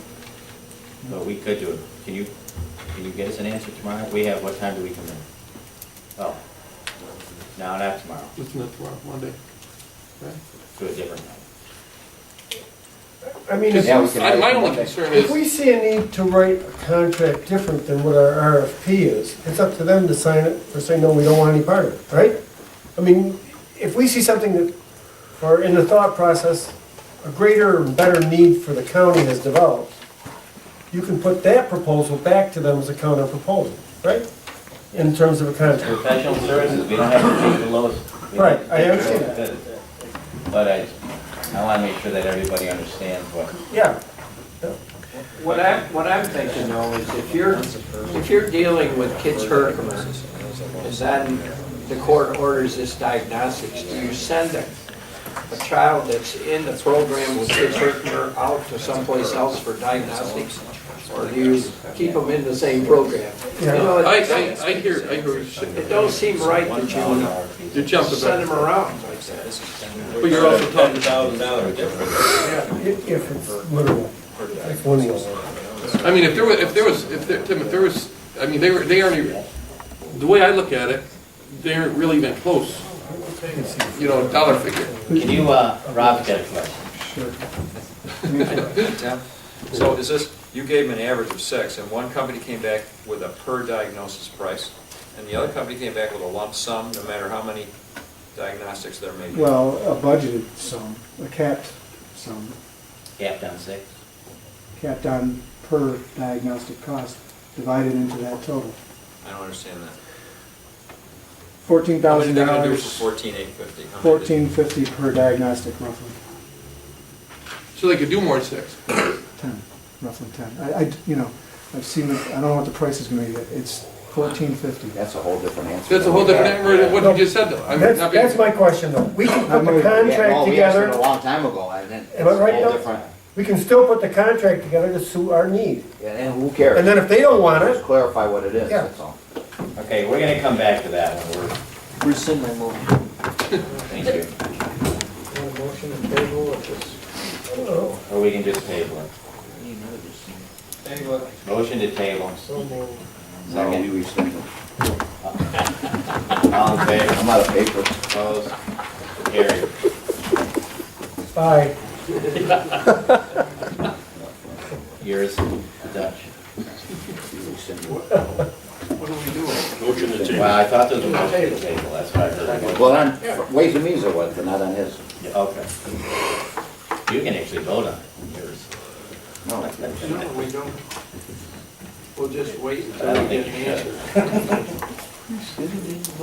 so we could do it. Can you get us an answer tomorrow? We have, what time do we come in? Oh, no, not tomorrow, It's not tomorrow, Monday. Right? to a different night. I mean, Yeah, we if can My only concern if is, we see a need to write a contract different than what our RFP is, it's up to them to sign it or say, no, we don't want any part of it, right? I mean, if we see something that, or in the thought process, a greater and better need for the county has developed, you can put that proposal back to them as a counter proposal, right? In terms of a contract. Professional services, we don't have to take the lowest. we don't Right, have to I take the understand lowest bid. But I want to make sure that everybody understands what, Yeah. What I'm thinking though is if you're dealing with Kids Herkimer, is then the court orders this diagnostics, do you send a child that's in the program with Kids Herkimer out to someplace else for diagnostics? Or do you keep them in the same program? You know, I hear what you're saying. it don't seem right that You're jumping send back. them around like that. But you're also talking, $10,000 difference. If it's literal, like one of those. I mean, if there was, I mean, they aren't even, the way I look at it, they aren't really even close. You know, dollar figure. can you, Rob's got a question. Sure. Tim, so is this, you gave them an average of 6, and one company came back with a per diagnosis price, and the other company came back with a lump sum, no matter how many diagnostics there may be? Well, a budgeted sum, a capped sum, Capped on 6? capped on per diagnostic cost, divided into that total. I don't understand that. $14,000. How many are they gonna do for $14,850? How many did- $14.50 per diagnostic, roughly. So they could do more than 6. 10, roughly 10. I've seen it, I don't know what the price is gonna be, it's $14.50. That's a whole different answer. That's a whole different answer than what you just said, though. I'm not being- That's my question, though. We can put the Yeah, contract no, we asked it together, a long time ago, and then it's Am I a right, whole Doug? different, we can still put the contract together to suit our need. and who cares? And then if they don't want Just it, clarify what it is, Yeah. that's all. Okay, we're gonna come back to that one. Rescind my motion. Thank you. Want a motion to table or just? Or we can just table it. Table it. Motion to table. So moved. Now we rescind it. All in favor? I'm out of paper. Opposed? Carried. bye. Yours, Dutch. What are we doing? Motion to table. Well, I thought there was a motion to table, that's what I heard. Well, on Ways and Means it was, but not on his. Okay. You can actually vote on it, yours. No. No, we don't. We'll just wait I until don't we get think an you answer.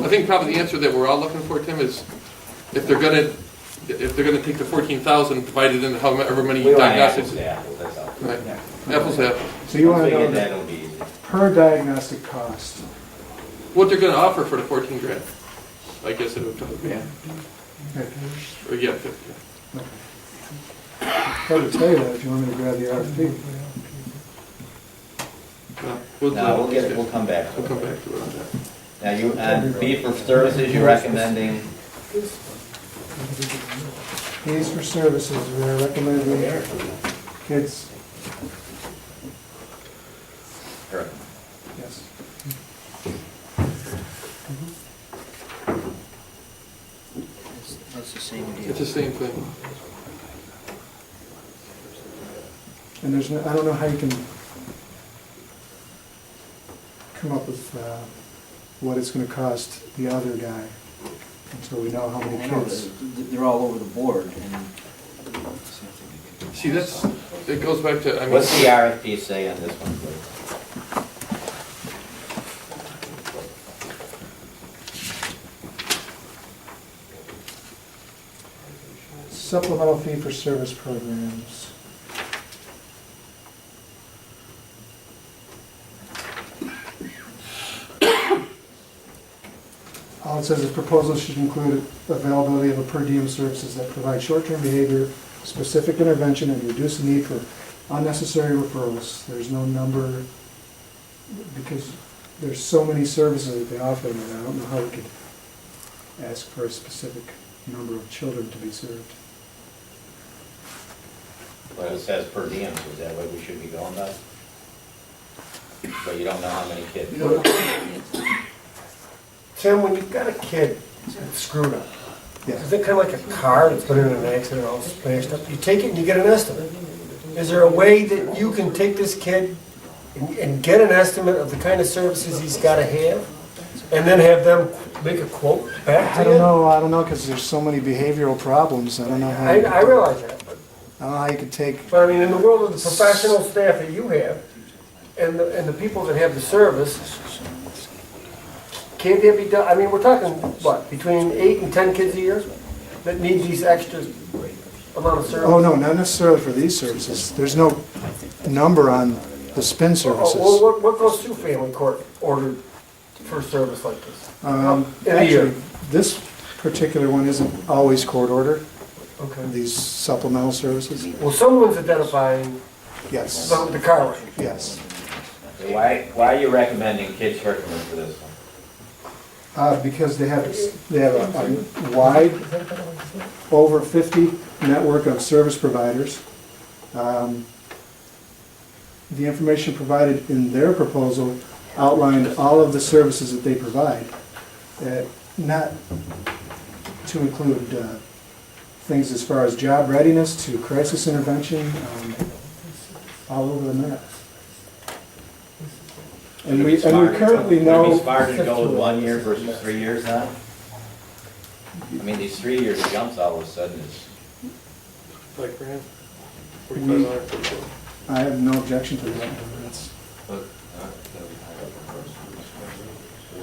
I think probably the answer that we're all looking for, Tim, is if they're gonna take the 14,000, divide it into however many We want diagnostics. apples to apples, that's all. Right. Apples to apples. So you Once want to we know get that, the it'll be easy. per diagnostic cost. What they're gonna offer for the 14 grand. I guess it would come, Yeah. or yeah, 50. Hard to tell you that if you want me to grab the RFP. No, we'll get it, we'll come back. We'll come back to it on that. Now, you, on fee for services, you're recommending, Fees for services, we're recommending kids, yes. That's the same deal. It's the same thing. And there's no, I don't know how you can come up with what it's gonna cost the other guy until we know how I many know, kids. they're all over the board, and See, it goes back to, I mean. what's the RFP say on this one, please? Supplemental fee for service programs. All it says is proposals should include availability of a per diem services that provide short-term behavior, specific intervention, and reduce the need for unnecessary referrals. There's no number, because there's so many services that they offer, and I don't know how we could ask for a specific number of children to be served. Well, it says per diem, so is that what we should be going by? But you don't know how many kids. Tim, when you've got a kid that's screwed up, Yeah. is it kind of like a car that's been in an accident, all smashed up? You take it and you get an estimate. Is there a way that you can take this kid and get an estimate of the kind of services he's got to have, and then have them make a quote back to you? I don't know, because there's so many behavioral problems, I don't know how. I realize that, but I don't know how you could take, I mean, in the world of the professional staff that you have, and the people that have the service, can't that be done? I mean, we're talking, what, between 8 and 10 kids a year that need these extra amount of service? oh, no, not necessarily for these services. There's no number on the spin Well, services. what goes through family court ordered for a service like this? In a year? Actually, this particular one isn't always court ordered, Okay. these supplemental services. Well, someone's identifying Yes, the car wreck. yes. Why are you recommending Kids Herkimer for this one? Because they have a wide, over 50 network of service providers. The information provided in their proposal outlined all of the services that they provide, not to include things as far as job readiness to crisis intervention, all over the map. And we currently know. Would it be smarter to go with 1 year versus 3 years now? I mean, these 3 years jumps all of a sudden is, $5 grand, $4,500. I have no objection to that. That's-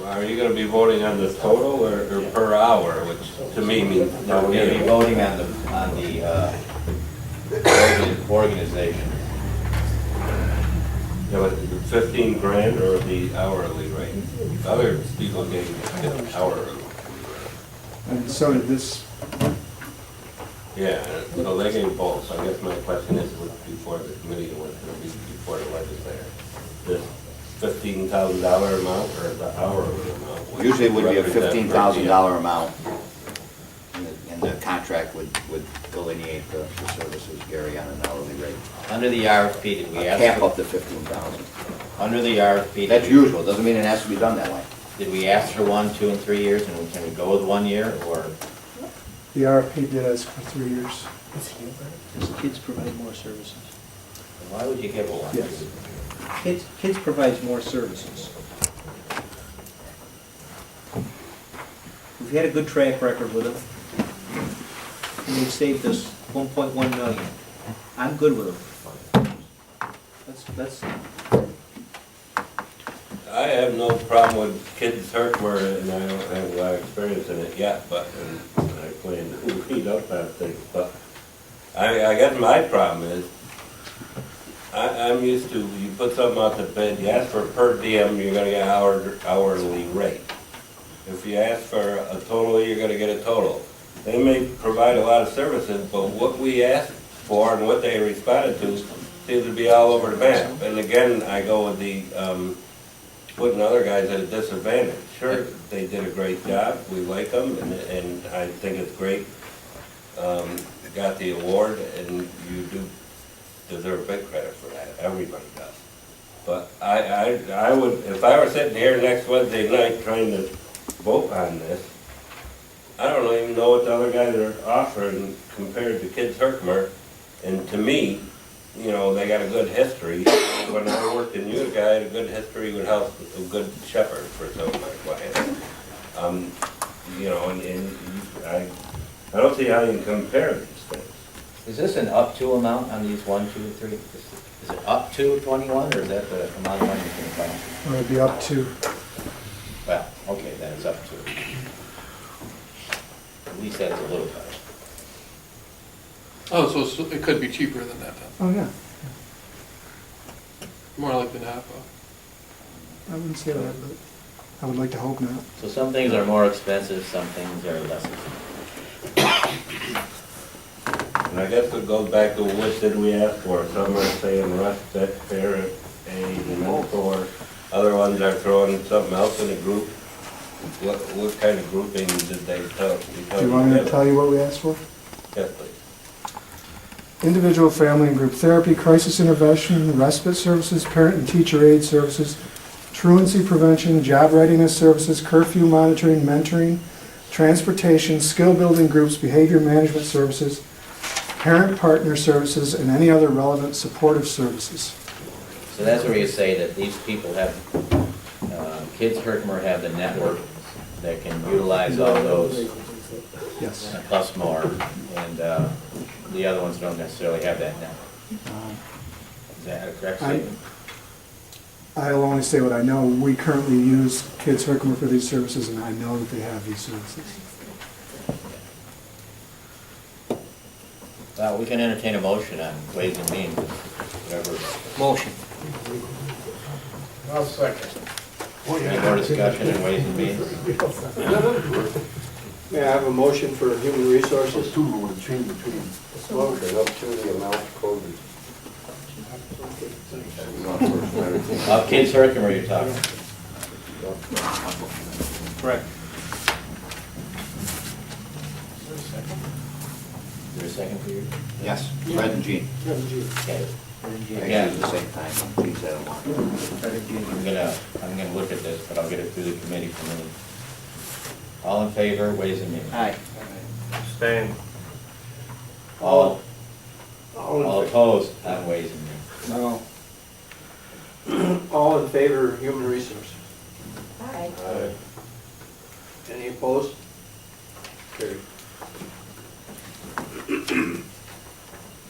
Are you gonna be voting on the total or per hour, which to me means no, no we're gonna be meaning? voting on the organization. Yeah, but 15 grand or the hourly rate? Other people get hourly. And so did this. Yeah, so they gave both, so I guess my question is, was before the committee, was gonna be before the legislature, this $15,000 amount or the hourly amount? Usually it would be a represent $15,000 amount, and the contract would delineate the services, Gary, on an hourly rate. Under the RFP, did we A ask? cap for- up to 15,000. Under the RFP. That's usual, doesn't mean it has to be done that way. Did we ask for 1, 2, and 3 years, and can we go with 1 year, or? The RFP did ask for 3 years. Does kids provide more services? Why would you give a 1? Yes. Kids provides more services. We've had a good track record with them. And they've saved us 1.1 million. I'm good with them. That's, I have no problem with kids Herkimer, and I don't have a lot of experience in it yet, but, and I plan to read up on things, but I guess my problem is, I'm used to, you put something out to bid, you ask for per diem, you're gonna get hourly rate. If you ask for a total, you're gonna get a total. They may provide a lot of services, but what we asked for and what they responded to seems to be all over the map. And again, I go with the, putting other guys at a disadvantage. Sure, they did a great job, we like them, and I think it's great. Got the award, and you do deserve big credit for that, everybody does. But I would, if I were sitting here next Wednesday night trying to vote on this, I don't even know what the other guys are offering compared to Kids Herkimer, and to me, you know, they got a good history. When I worked in Utica, I had a good history with Health, a good shepherd for some of my clients. You know, and I don't see how you can compare these things. Is this an up to amount on these 1, 2, 3? Is it up to 21, or is that the amount of money you can find? Or it'd be up to. Well, okay, then it's up to. At least that's a little better. Oh, so it could be cheaper than that then? Oh, yeah. More like than half of. I wouldn't say that, but I would like to hope not. So some things are more expensive, some things are less expensive. And I guess it goes back to what did we ask for? Some are saying respite, fair, aid, and mentor. Other ones are throwing something else in the group. What kind of grouping did they tell? Do you want me to tell you what we asked for? Yes, please. Individual, family, and group therapy, crisis intervention, respite services, parent and teacher aid services, truancy prevention, job readiness services, curfew monitoring, mentoring, transportation, skill building groups, behavior management services, parent partner services, and any other relevant supportive services. So that's where you say that these people have, Kids Herkimer have the network that can utilize all those. Yes. Plus more, and the other ones don't necessarily have that network. Is that a correct statement? I'll only say what I know. We currently use Kids Herkimer for these services, and I know that they have these services. Well, we can entertain a motion on Ways and Means, whatever. motion. I'll second. Any more discussion on Ways and Means? May I have a motion for human resources? Motion up to the amount quoted. Kids Herkimer you're talking. Correct. Is there a second for you? Yes, Fred and Jean. Okay. Actually, Yeah. at the same time, Jean said it. I'm gonna look at this, but I'll get it through the committee for me. All in favor, Ways and Means? Aye. Abstain. All All in opposed on Ways and Means? No. all in favor of human resources? Aye. Any opposed? Carried.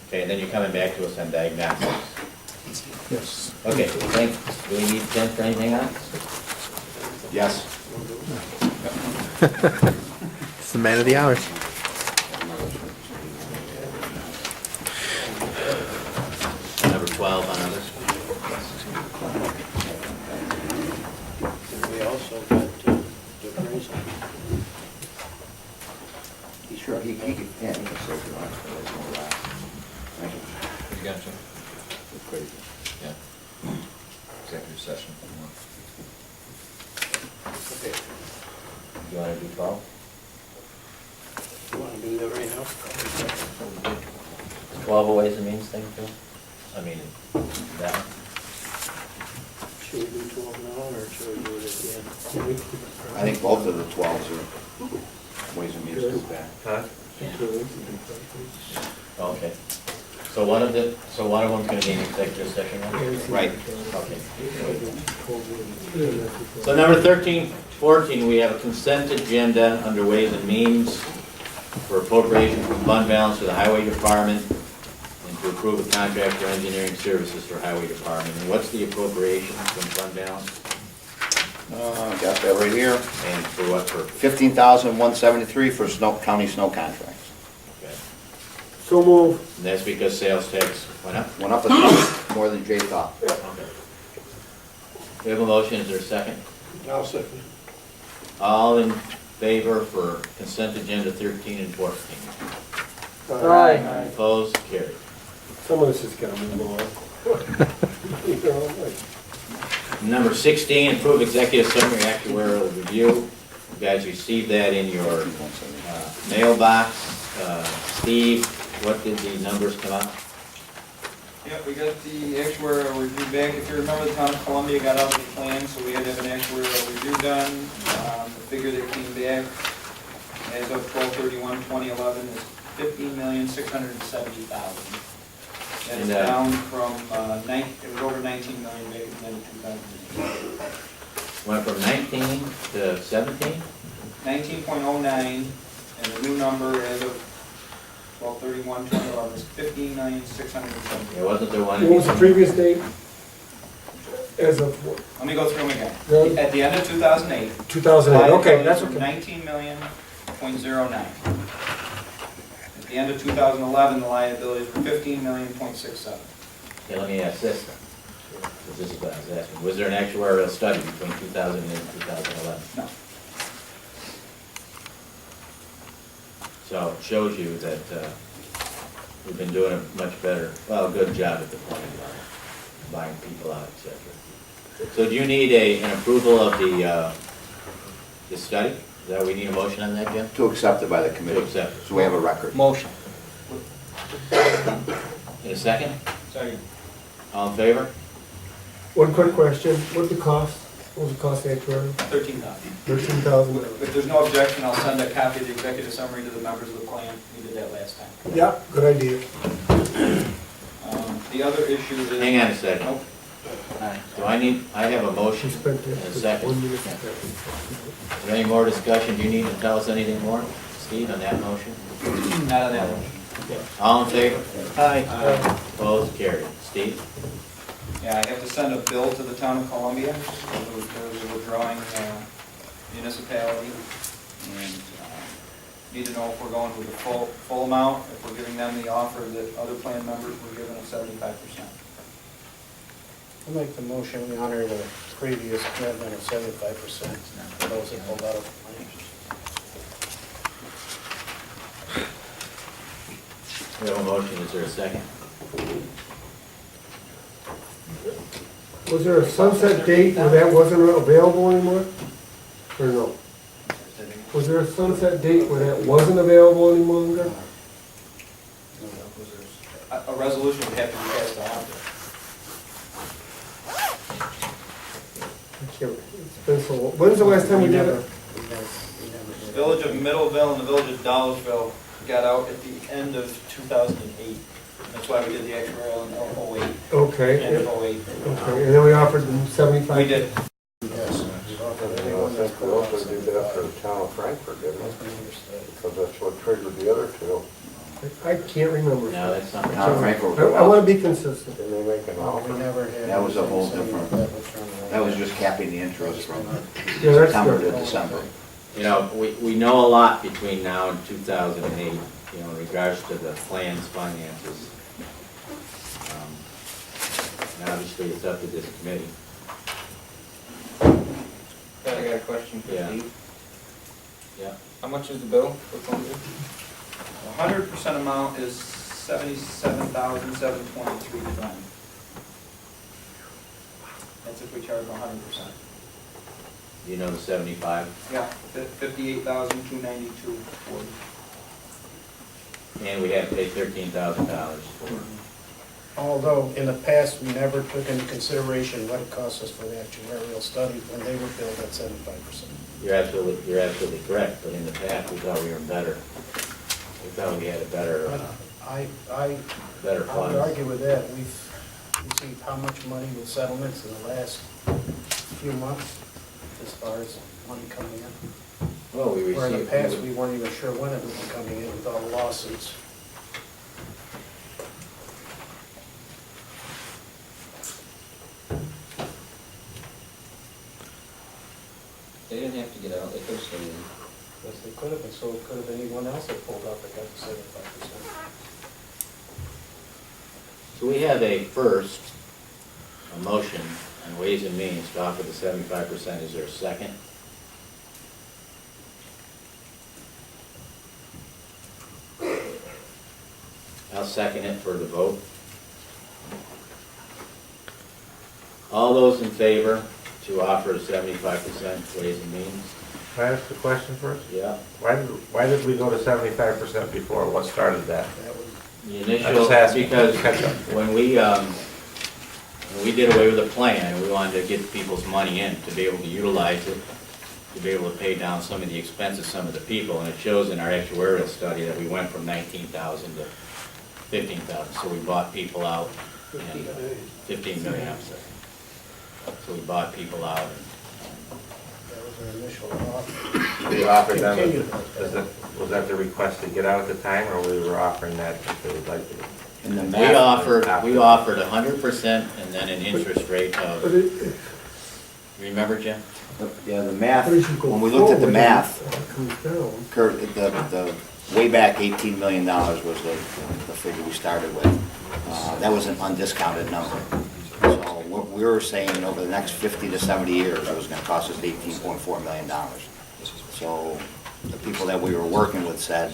Okay, and then you're coming back to us on diagnostics. Yes. Okay, thanks. Do we need Ken for anything else? Yes. It's the man of the hours. Number 12 on others. And we also got the appraisal. Sure, he can, yeah, he can say if he wants, but there's no laugh. Thank you. You got you? Crazy. Yeah. Executive session. Okay. You want to do 12? You want to do that right now? 12 a Ways and Means thing too? I mean, that one? Should we do 12 now, or should we do it at the end? I think both of the 12s are Ways and Means too bad. Huh? Okay. So one of them's gonna be an executive session, right? Right. Okay. So number 13, 14, we have a consent agenda under Ways and Means for appropriation from fund balance to the Highway Department and to approve a contract for engineering services for Highway Department. And what's the appropriation from fund balance? Got that right here. And for what purpose? $15,173 for county snow contracts. Okay. So move. And that's because sales tax went up? Went up a ton, more than Jay thought. Okay. We have a motion, is there a second? I'll second. All in favor for consent agenda 13 and 14? Aye. Opposed? Carried. Some of this is gonna move on. Number 16, approve executive summary actuarial review. You guys received that in your mailbox. Steve, what did the numbers come out? Yep, we got the actuarial review back. If you remember, the town of Columbia got out of the plan, so we had to have an actuarial review done. The figure that came back as of 12/31/2011 is $15,670,000. That is down from, it was over 19 million back at the end of 2008. Went from 19 to 17? 19.09, and the new number as of 12/31/2011 is $15,670,000. Yeah, wasn't there one? What was the previous date? As of what? Let me go through them again. Good. At the end of 2008. 2008, okay, that's okay. 19,000,000.09. At the end of 2011, the liabilities were 15,000,000.67. Okay, let me ask this then. 'Cause this is what I was asking. Was there an actuarial study between 2008 and 2011? No. So it shows you that we've been doing a much better, well, good job at the point of buying people out, etc. So do you need an approval of the study? Is that we need a motion on that, Jim? To accept it by the committee. To accept it. So we have a record. Motion. In a second? Second. All in favor? One quick question, what's the cost? What was the cost of the actuarial? 13,000. 13,000. If there's no objection, I'll send a copy of the executive summary to the members of the plan. We did that last time. Yeah, good idea. The other issue is... Hang on a second. Nope. Do I have a motion She spent and a second? 1 minute. Is there any more discussion? Do you need to tell us anything more, Steve, on that motion? Not on that one. All in favor? Aye. Opposed? Carried. Steve? Yeah, I have to send a bill to the town of Columbia. There was a withdrawing municipality. And need to know if we're going with the full amount, if we're giving them the offer that other plan members were given of 75%. I'll make the motion, we honor the previous commitment of 75% for those that pulled out of the plan. We have a motion. Is there a second? Was there a sunset date where that wasn't available anymore? Or no? Was there a sunset date where that wasn't available any longer? A resolution would have to be passed on. I can't, it's been so long. When's the last time we did it? Village of Middleville and the village of Dollisville got out at the end of 2008. That's why we did the actuarial in 08, Okay, end of 08. okay, and then we offered them 75? We did. Yes. I think we also did that for the town of Frankfurt, didn't we? Because that's what triggered the other two. I can't remember. No, that's not. No, Frankfurt I was want to be consistent. Didn't they make an offer? That was a whole different, that was just capping the interest from Yeah, that's September good. to December. You know, we know a lot between now and 2008, you know, in regards to the plan's finances. And obviously, it's up to this committee. I got a question for Yeah. Steve. Yeah. How much is the bill for Columbia? 100% amount is $77,723 to Drumm. That's if we charge 100%. You know the 75? Yeah, $58,292.40. And we have to pay $13,000 for. Although, in the past, we never took into consideration what it cost us for the actuarial study when they were billed at 75%. You're absolutely correct, but in the past, we thought we were better. We thought we had a better, I better would funds. argue with that. We've received how much money with settlements in the last few months as far as money coming in? Well, we Where in the received. past, we weren't even sure when it would be coming in with all the lawsuits. They didn't have to get out, they could have stayed in. Yes, they could have, and so it could have been anyone else that pulled out that got the 75%. So we have a motion on Ways and Means to offer the 75%. Is there a second? I'll second it for the vote. All those in favor to offer 75% Ways and Means? Can I ask a question first? Yeah. Why did we go to 75% before? What started that? The I initial, just asked because catch up. when we did away with the plan, we wanted to get people's money in to be able to utilize it, to be able to pay down some of the expenses, some of the people, and it shows in our actuarial study that we went from 19,000 to 15,000, so we bought people out, and 15 million, I'm sorry. So we bought people out. That was our initial offer. We offered them, Continued. was that the request to get out at the time, or we were offering that if they would like to? In the We math, offered 100% and then an interest rate of, remember, Jim? yeah, the math, But as you go when we looked at the forward, math, it comes down. Kurt, the way back $18 million was the figure we started with. That was an undiscounted number. So what we were saying, over the next 50 to 70 years, it was gonna cost us $18.4 million. So the people that we were working with said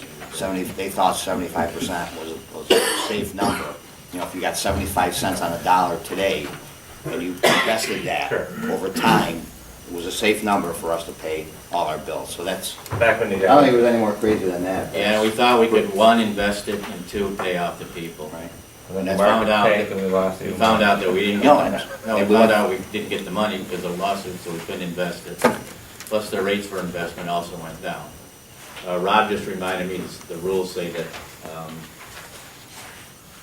they thought 75% was a safe number. You know, if you got 75 cents on a dollar today, and you invested that over time, it was a safe number for us to pay all our bills. So that's, Back when you I don't think it was any more crazy than that. Yeah, we thought we could, one, invest it, and two, pay off the people. Right. When the And found market out, tanked and we lost we even found more. out that we didn't No, get, no, we and we found went- out we didn't get the money because of lawsuits, so we couldn't invest it. Plus, the rates for investment also went down. Rob just reminded me, the rules say that,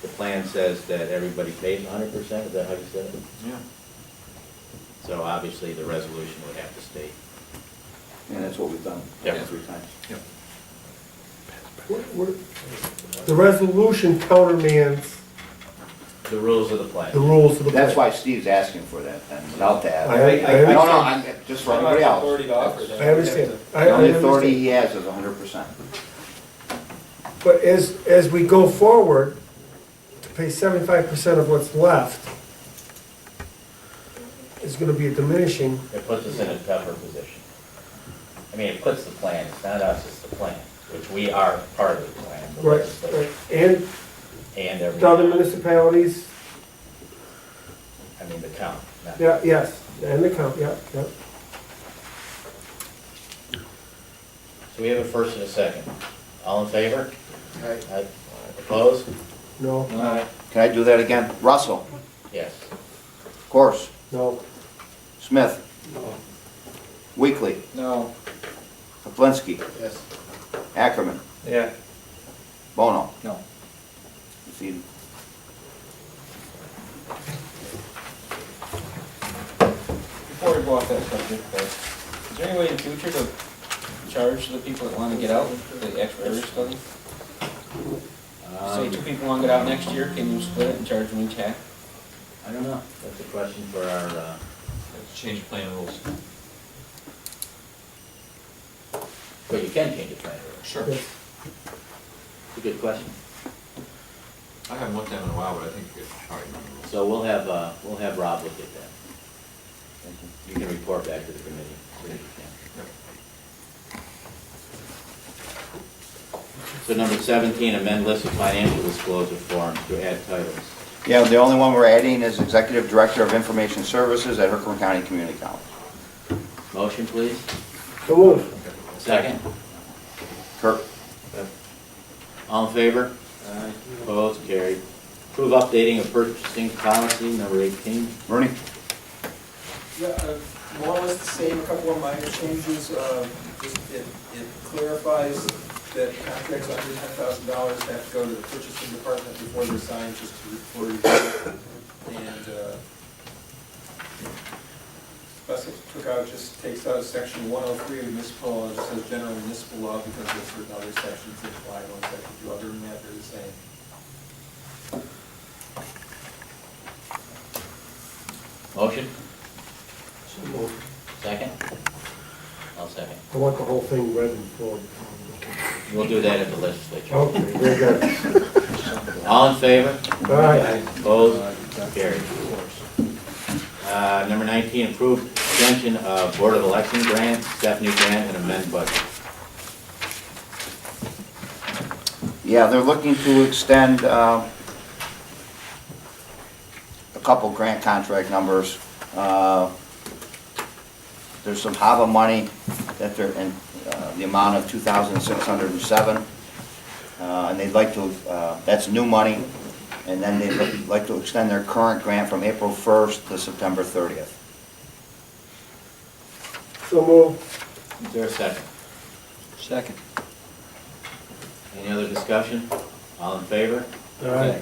the plan says that everybody pays 100%, is that how you said it? Yeah. So obviously, the resolution would have to state. And that's what we've done Yeah. 3 times. The resolution countermands The rules of the plan. the rules of the. That's why Steve's asking for that, and without that. I No, I'm, just for everybody else. Authority to offer that. I understand. The only authority he has is 100%. But as we go forward, to pay 75% of what's left, is gonna be a diminishing. It puts us in a tougher position. I mean, it puts the plan, it's not us, it's the plan, which we are part of the plan. the Right, legislature, right. And And the other everything, municipalities, I mean, the town. not- yeah, yes, and the count, yeah, yeah. So we have a first and a second. All in favor? Aye. Opposed? No, Can I do that again? Russell? Yes. Of course. no, Smith? Weekly? No. Kaplinsky? Yes. Ackerman? Yeah, Bono? No. Conceded. Before we go off that subject, is there any way in the future to charge the people that want to get out, the actuarial study? Say two people want to get out next year, can you split it and charge them each half? I don't know, that's a question for our, Change plan rules. but you can change the plan. Sure. It's a good question. I haven't looked at it in a while, but I think it's probably not. So we'll have Rob look at that. You can report back to the committee. as soon as you can. So number 17, amend list of financial disclosure forms to add titles. Yeah, the only one we're adding is Executive Director of Information Services at Herkimer County Community College. Motion, please. So moved. Second. Kirk? All in favor? Opposed? Carried. Approve updating of purchasing policy, number 18. Bernie? Yeah, more or less the same, a couple of minor changes. It clarifies that contracts under $10,000 have to go to the purchasing department before they're signed, just for review. And took out, just takes out section 103 of municipal law, it just says general municipal law because there's certain other sections that apply to section 2. Other than that, they're the same. Motion? So moved. Second? I'll second. I want the whole thing read in full. We'll do that at the legislature. Okay, very good. All in favor? Aye. Opposed? Carried. Number 19, approved extension of Board of Election grant, Stephanie grant, and amend budget. Yeah, they're looking to extend a couple grant contract numbers. There's some HAVA money that they're in the amount of $2,607. And they'd like to, that's new money, and then they'd like to extend their current grant from April 1st to September 30th. So moved. Is there a second? Second. Any other discussion? All in favor? Aye.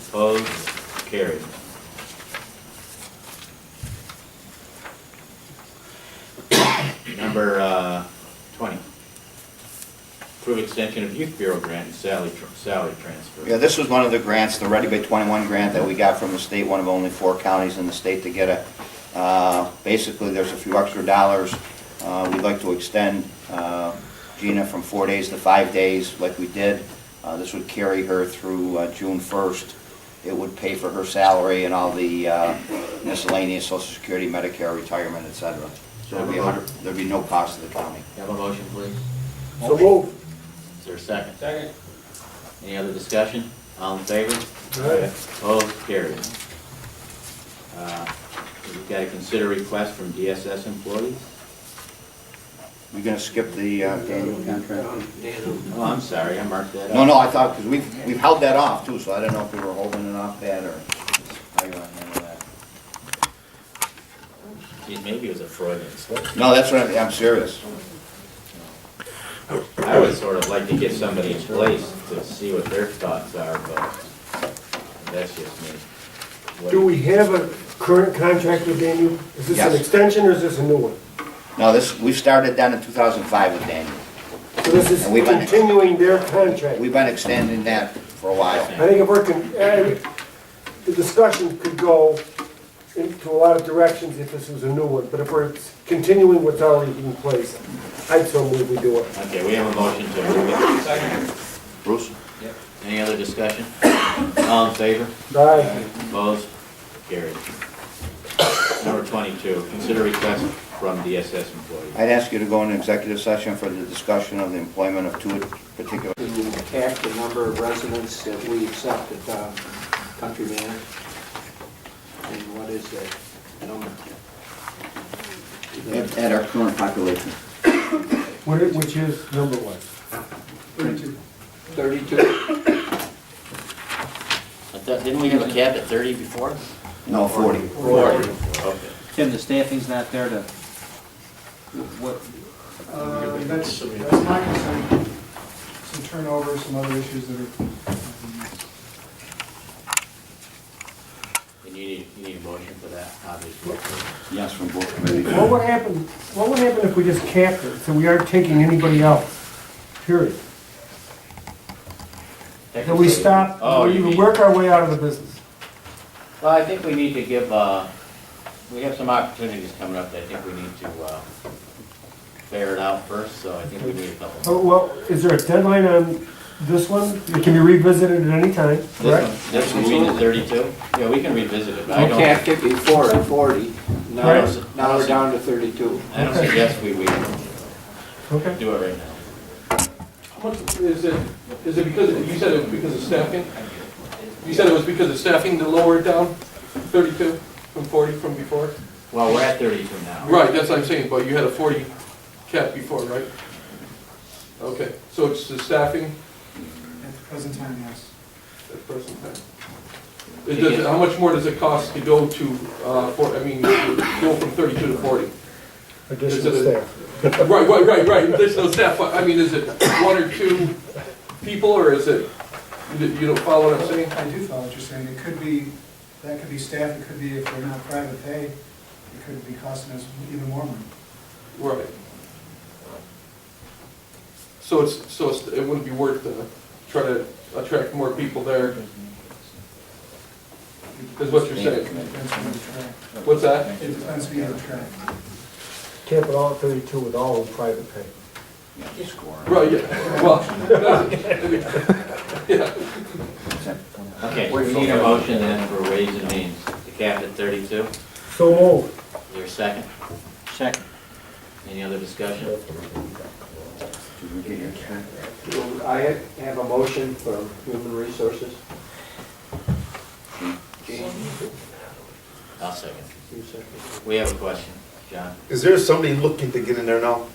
Opposed? Carried. Number 20. Approve extension of Youth Bureau grant and salary transfer. Yeah, this was one of the grants, the Ready by 21 grant that we got from the state, one of only 4 counties in the state to get it. Basically, there's a few extra dollars. We'd like to extend Gina from 4 days to 5 days like we did. This would carry her through June 1st. It would pay for her salary and all the miscellaneous Social Security, Medicare, retirement, etc. So there'd be no cost to the county. Have a motion, please. So moved. Is there a second? Second. Any other discussion? All in favor? Aye. Opposed? Carried. We've got to consider request from DSS employees. We're gonna skip the Daniel contract? Oh, I'm sorry, I marked that up. No, I thought, because we've held that off too, so I don't know if we were holding it off that or how you want to handle that. Maybe it was a Freudian slip. No, that's what I'm serious. I would sort of like to get somebody in place to see what their thoughts are, but that's just me. What- Do we have a current contract with Daniel? Is this an Yes. extension or is this a new one? No, we started that in 2005 with Daniel. So this is And we've been- continuing their contract. We've been extending that for a while. I think if we're, the discussion could go into a lot of directions if this was a new one, but if we're continuing what's already in place, I'd so move we do it. Okay, we have a motion to approve it. Second. Bruce? Yep. Any other discussion? All in favor? Aye. Opposed? Carried. Number 22, consider request from DSS employees. I'd ask you to go into executive session for the discussion of the employment of 2 particular. To cap the number of residents that we accept at Country Manor. And what is that number? At our current population. Which is number what? 32. 32? Didn't we have a cap at 30 before? No, 40. 40. Okay. Tim, the staffing's not there to, what, That's my concern. Some turnover, some other issues that are. And you need a motion for that, obviously. Yes, from both committees. What would happen if we just capped it, so we aren't taking anybody else, period? That we stop, Oh, you we mean- work our way out of the business? Well, I think we need to give, we have some opportunities coming up that I think we need to bear it out first, so I think we need a couple. Oh, well, is there a deadline on this one? It can be revisited at any time, correct? This one, we did 32? Yeah, we can revisit it, but I You don't. capped it before at 40. Right. Now we're down to 32. I don't suggest we Okay. do it right now. How much is it because, you said it was because of staffing? You said it was because of staffing to lower it down, 32 from 40 from before? Well, we're at 32 now. Right, that's what I'm saying, but you had a 40 cap before, right? Okay, so it's the staffing At the present time, yes. at the present time. How much more does it cost to go to, go from 32 to 40? Additional Is it staff. Right, additional staff, but, I mean, is it one or two people, or is it, you don't follow what I'm saying? I do follow what you're saying. It could be, that could be staff, it could be if they're not private pay, it could be costing us even more money. Right. So it wouldn't be worth to try to attract more people there, is what you're saying? It depends on the track. What's that? It depends on the track. Cap it all at 32 with all private pay. Yeah, score. Right, yeah, well, yeah. Okay, we need a motion then for Ways and Means to cap at 32. So moved. Is there a second? Second. Any other discussion? I have a motion from Human Resources. I'll second. You second. We have a question, John. Is there somebody looking to get in there now?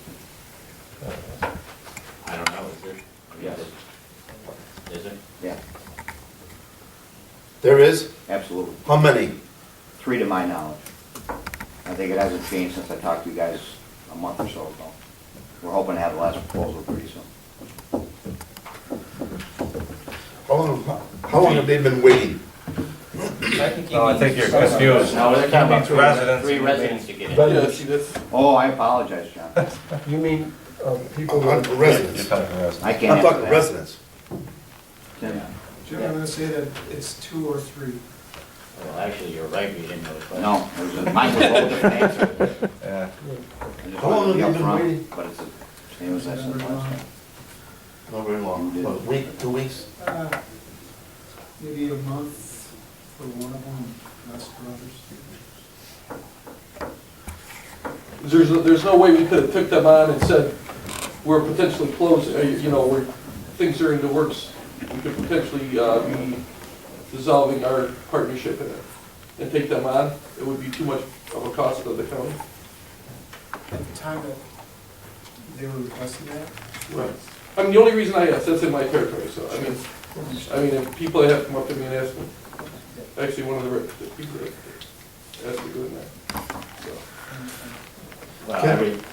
I don't know, is there? Yes. Is there? Yeah, There is? absolutely. How many? 3 to my knowledge. I think it hasn't changed since I talked to you guys a month or so ago. We're hoping to have the last proposal pretty soon. How long have they been waiting? No, I think you're confused. No, they're talking about Residents. three residents to get in. Yeah, see, that's, Oh, I apologize, John. You mean, people I'm who... residents. You're talking residents. I can't I'm answer talking that. residents. Tim? Jim, I'm gonna say that it's 2 or 3. Well, actually, you're right, we didn't know the question. No, it was mine was a little different answer. Yeah. I just How long wanted to have be you been upfront, waiting? but it's the same as I said last time. Not very long. What, a week, 2 weeks? Maybe a month for one of them, less for others. there's no way we could have took them on and said, we're potentially closing, things are in the works. We could potentially be dissolving our partnership in it and take them on. It would be too much of a cost to the county. At the time that they were requesting that, Right. I mean, the only reason I asked, that's in my territory, so, I mean, if people have come up to me and asked me, actually, one of the people that asked me doing that, so. Well,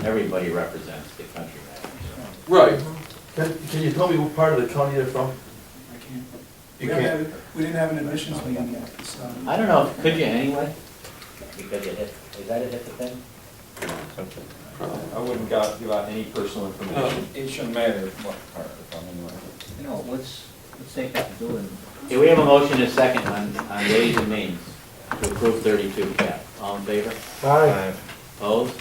everybody represents the country now. Right. Can you tell me what part of the county you're from? I can't. You can't? We didn't have an admissions meeting yet, so. I don't know, could you anyway? Because it hit, is that a hit the thing? I wouldn't give out any personal information. It shouldn't matter what part of the town anyway. You know, let's take that to do it. Okay, we have a motion and a second on Ways and Means to approve 32 cap. All in favor? Aye. Opposed?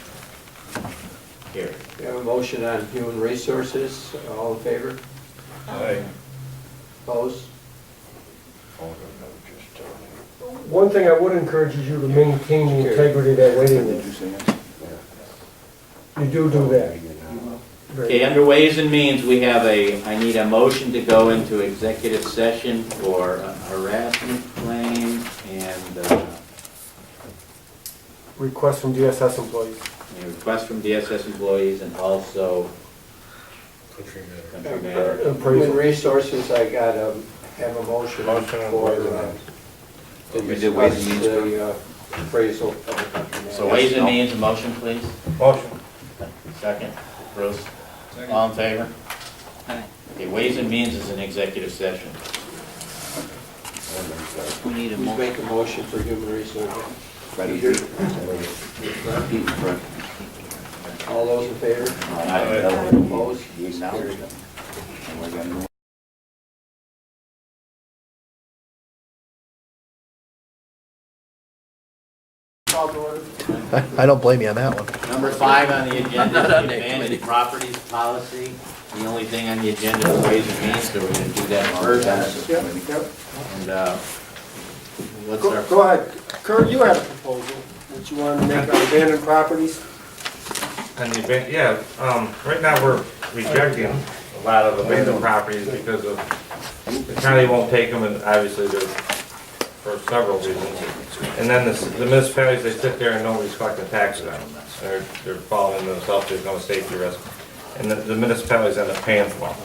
Carried. We have a motion on Human Resources. All in favor? Aye. Opposed? One thing I would encourage is you to maintain the integrity of that waiting Did you list. say that? You do that. Okay, under Ways and Means, we have I need a motion to go into executive session for harassment claim and Request from DSS employees. a request from DSS employees and also country matter. Human Resources, I got have a motion Motion on for Ways and Means. to We did Ways and discuss Means the appraisal of the country. So Ways and Means, a motion, please. Motion. Second, Bruce. All in favor? Okay, Ways and Means is an executive session. We need a Who's motion. make a motion for human resources? Peter. All those in favor? Opposed? Now, and we're gonna move. I don't blame you on that one. Number 5 on the agenda not is on the that abandoned committee. properties policy. The only thing on the agenda is Ways and Means, so we're gonna do that first. And, what's our? Go ahead. Kurt, you have a proposal that you want to make on abandoned properties? And the right now we're rejecting a lot of abandoned properties because of, the county won't take them, and obviously there's, for several reasons. And then the municipalities, they sit there and nobody's collecting taxes on them. They're falling themselves, there's no safety risk. And the municipalities end up paying for them.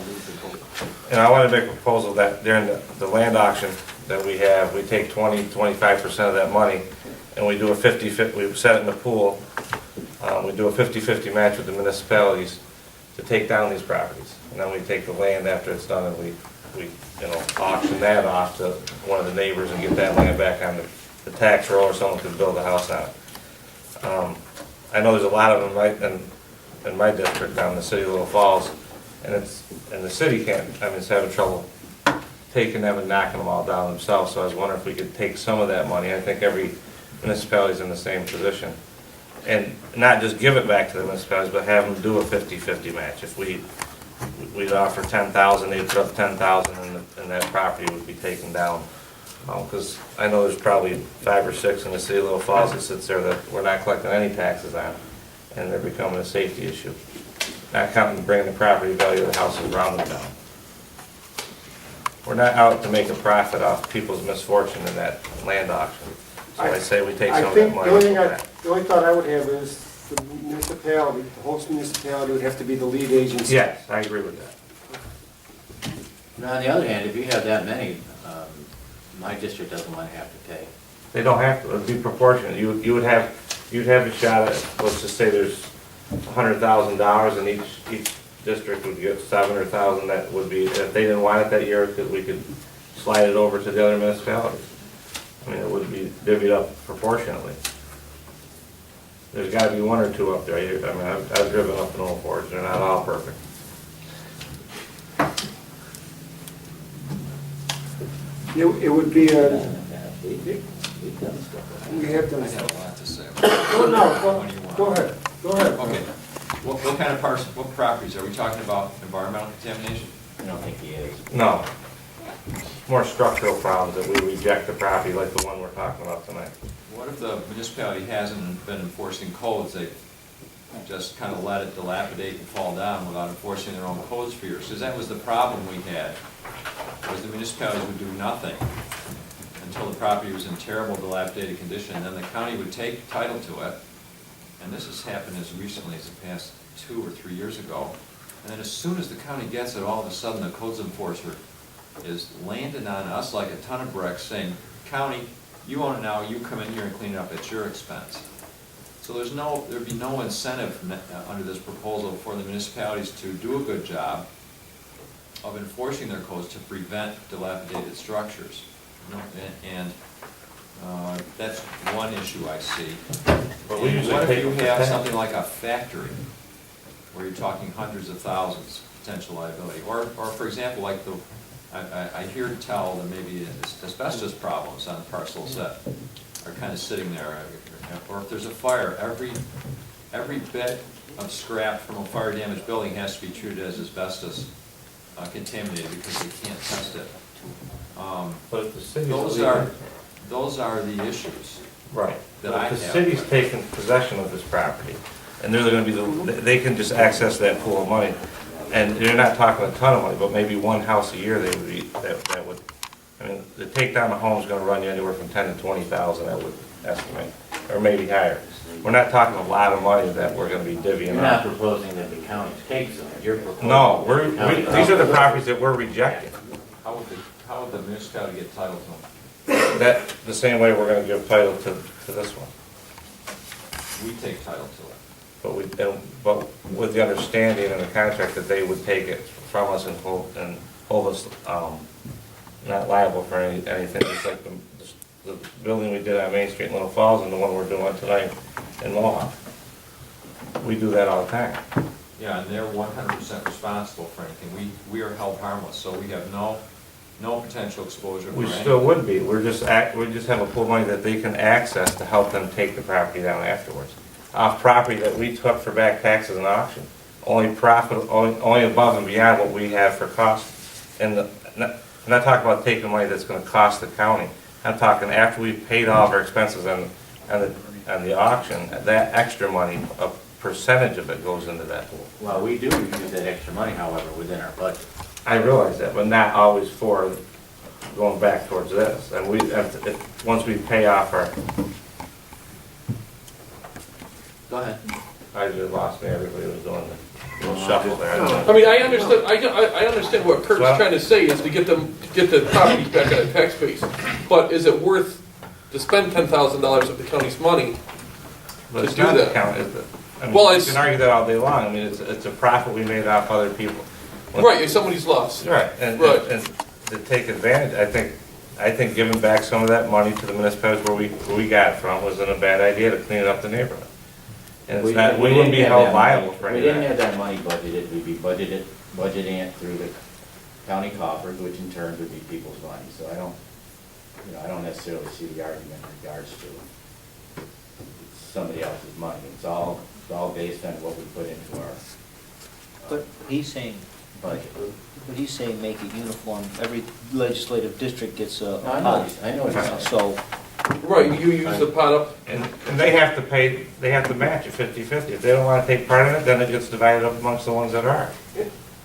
And I want to make a proposal that during the land auction that we have, we take 20-25% of that money and we do a 50-50, we set it in the pool. We do a 50-50 match with the municipalities to take down these properties. And then we take the land after it's done and we auction that off to one of the neighbors and get that land back on the tax roll, or someone could build a house on it. I know there's a lot of them in my district down in the city of Little Falls, and the city it's having trouble taking them and knocking them all down themselves. So I was wondering if we could take some of that money. I think every municipality is in the same position. And not just give it back to the municipalities, but have them do a 50-50 match. If we'd offer 10,000, they'd put up 10,000, and that property would be taken down. Because I know there's probably 5 or 6 in the city of Little Falls that sits there that we're not collecting any taxes on, and they're becoming a safety issue. Not counting bringing the property value of the houses around them down. We're not out to make a profit off people's misfortune in that land auction. So I say we take some of that money. The only thought I would have is the municipality, the host municipality would have to be the lead agency. Yes, I agree with that. Now, on the other hand, if you have that many, my district doesn't want to have to pay. They don't have to, it'd be proportionate. You'd have a shot at, let's just say there's $100,000 and each district would get $700,000. That would be, if they didn't want it that year, we could slide it over to the other municipalities. I mean, it would be divvied up proportionately. There's gotta be 1 or 2 up there. I mean, I've driven up in Old Forge, they're not all perfect. It would be a, we have I to, got a lot to say. go ahead. Okay, what kind of what properties, are we talking about environmental contamination? I don't think he is. No. More structural problems that we reject the property like the one we're talking about tonight. What if the municipality hasn't been enforcing codes, they just kind of let it dilapidate and fall down without enforcing their own codes for years? Because that was the problem we had, was the municipalities would do nothing until the property was in terrible dilapidated condition, and then the county would take title to it. And this has happened as recently as the past 2 or 3 years ago. And then as soon as the county gets it, all of a sudden the codes enforcer is landed on us like a ton of bricks saying, county, you own it now, you come in here and clean it up at your expense. So there'd be no incentive under this proposal for the municipalities to do a good job of enforcing their codes to prevent dilapidated structures. And that's one issue I see. But we usually What if take you them to have tax. something like a factory where you're talking hundreds of thousands potential liability? Or for example, like I hear tell that maybe asbestos problems on parcels that are kind of sitting there. Or if there's a fire, every bit of scrap from a fire damaged building has to be treated as asbestos contaminated because they can't test it. But if the city's Those are the issues. Right. That I If the have. city's taking possession of this property, and they're gonna be they can just access that pool of money, and you're not talking a ton of money, but maybe 1 house a year they would be, that would, I mean, the takedown of home's gonna run you anywhere from 10 to 20,000, I would estimate, or maybe higher. We're not talking a lot of money that we're gonna be divvying You're not up. proposing that the county takes them, you're proposing. No, that the county- these are the properties that we're rejecting. How would the municipality get title to them? That, the same way we're gonna give title to this one. We take title to it. but with the understanding in the contract that they would take it from us and hold us, not liable for anything, just like the building we did on Main Street in Little Falls and the one we're doing tonight in Mohawk. We do that all the time. Yeah, and they're 100% responsible, Frank, and we are held harmless, so we have no potential exposure. We for still anything. would be, we just have a pool of money that they can access to help them take the property down afterwards. Off property that we took for back taxes and auction, only above and beyond what we have for costs. And I'm not talking about taking money that's gonna cost the county. I'm talking after we've paid all of our expenses on the auction, that extra money, a percentage of it goes into that pool. Well, we do use that extra money, however, within our budget. I realize that, but not always for going back towards this. And once we pay off our, Go ahead. I just lost me, everybody was doing the little shuffle there. I mean, I understand, I understand what Kurt's Well- trying to say is to get the properties back on a tax base. But is it worth to spend $10,000 of the county's money But to it's do not the that? county, is it? I mean, Well, you it's- can argue that all day long. I mean, it's a profit we made off other people. Right, if somebody's lost. Right, and to take advantage, I think giving back some of that money to the municipalities where we got it from wasn't a bad idea to clean up the neighborhood. And it's not, we wouldn't be held liable for any We of didn't that. have that money budgeted, we'd be budgeting it through the county coffers, which in turn would be people's money. So I don't necessarily see the argument in regards to somebody else's money. It's all based on what we put into our But he's saying, budget. but he's saying make it uniform, every legislative district gets a I know, pot. I know what you're saying. So, Right, you use the pot up. And they have to match it 50/50. If they don't want to take part in it, then it gets divided up amongst the ones that are.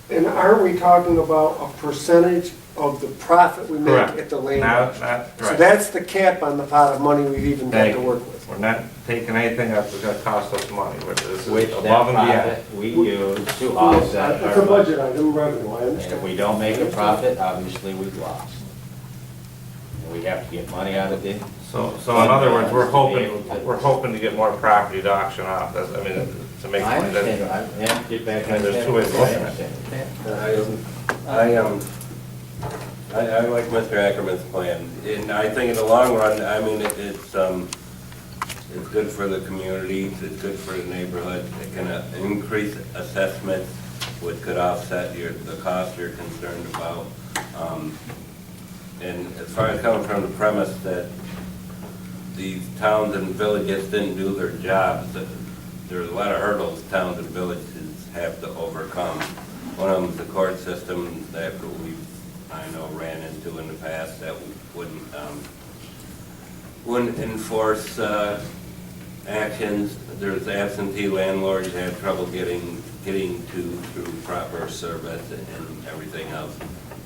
And aren't we talking about a percentage of the profit we make Correct. at the land? Not, So right. that's the cap on the pot of money we've even got to work with. We're not taking anything that's gonna cost us money, this Which is that above and beyond. profit we use to offset It's our a budget budget. item, revenue, I And understand. if we don't make a profit, obviously we've lost. And we have to get money out of it. So in other words, we're hoping to get more property to auction off, that's, I mean, to make I money. understand, I have to get back. And there's two ways of looking at it. I like Mr. Ackerman's plan, and I think in the long run, I mean, it's good for the community, it's good for the neighborhood, it can increase assessments, which could offset the cost you're concerned about. And as far as coming from the premise that these towns and villages didn't do their jobs, there's a lot of hurdles towns and villages have to overcome. One of them is the court system that I know ran into in the past that wouldn't enforce actions. There's absentee landlords who have trouble getting through proper service and everything else.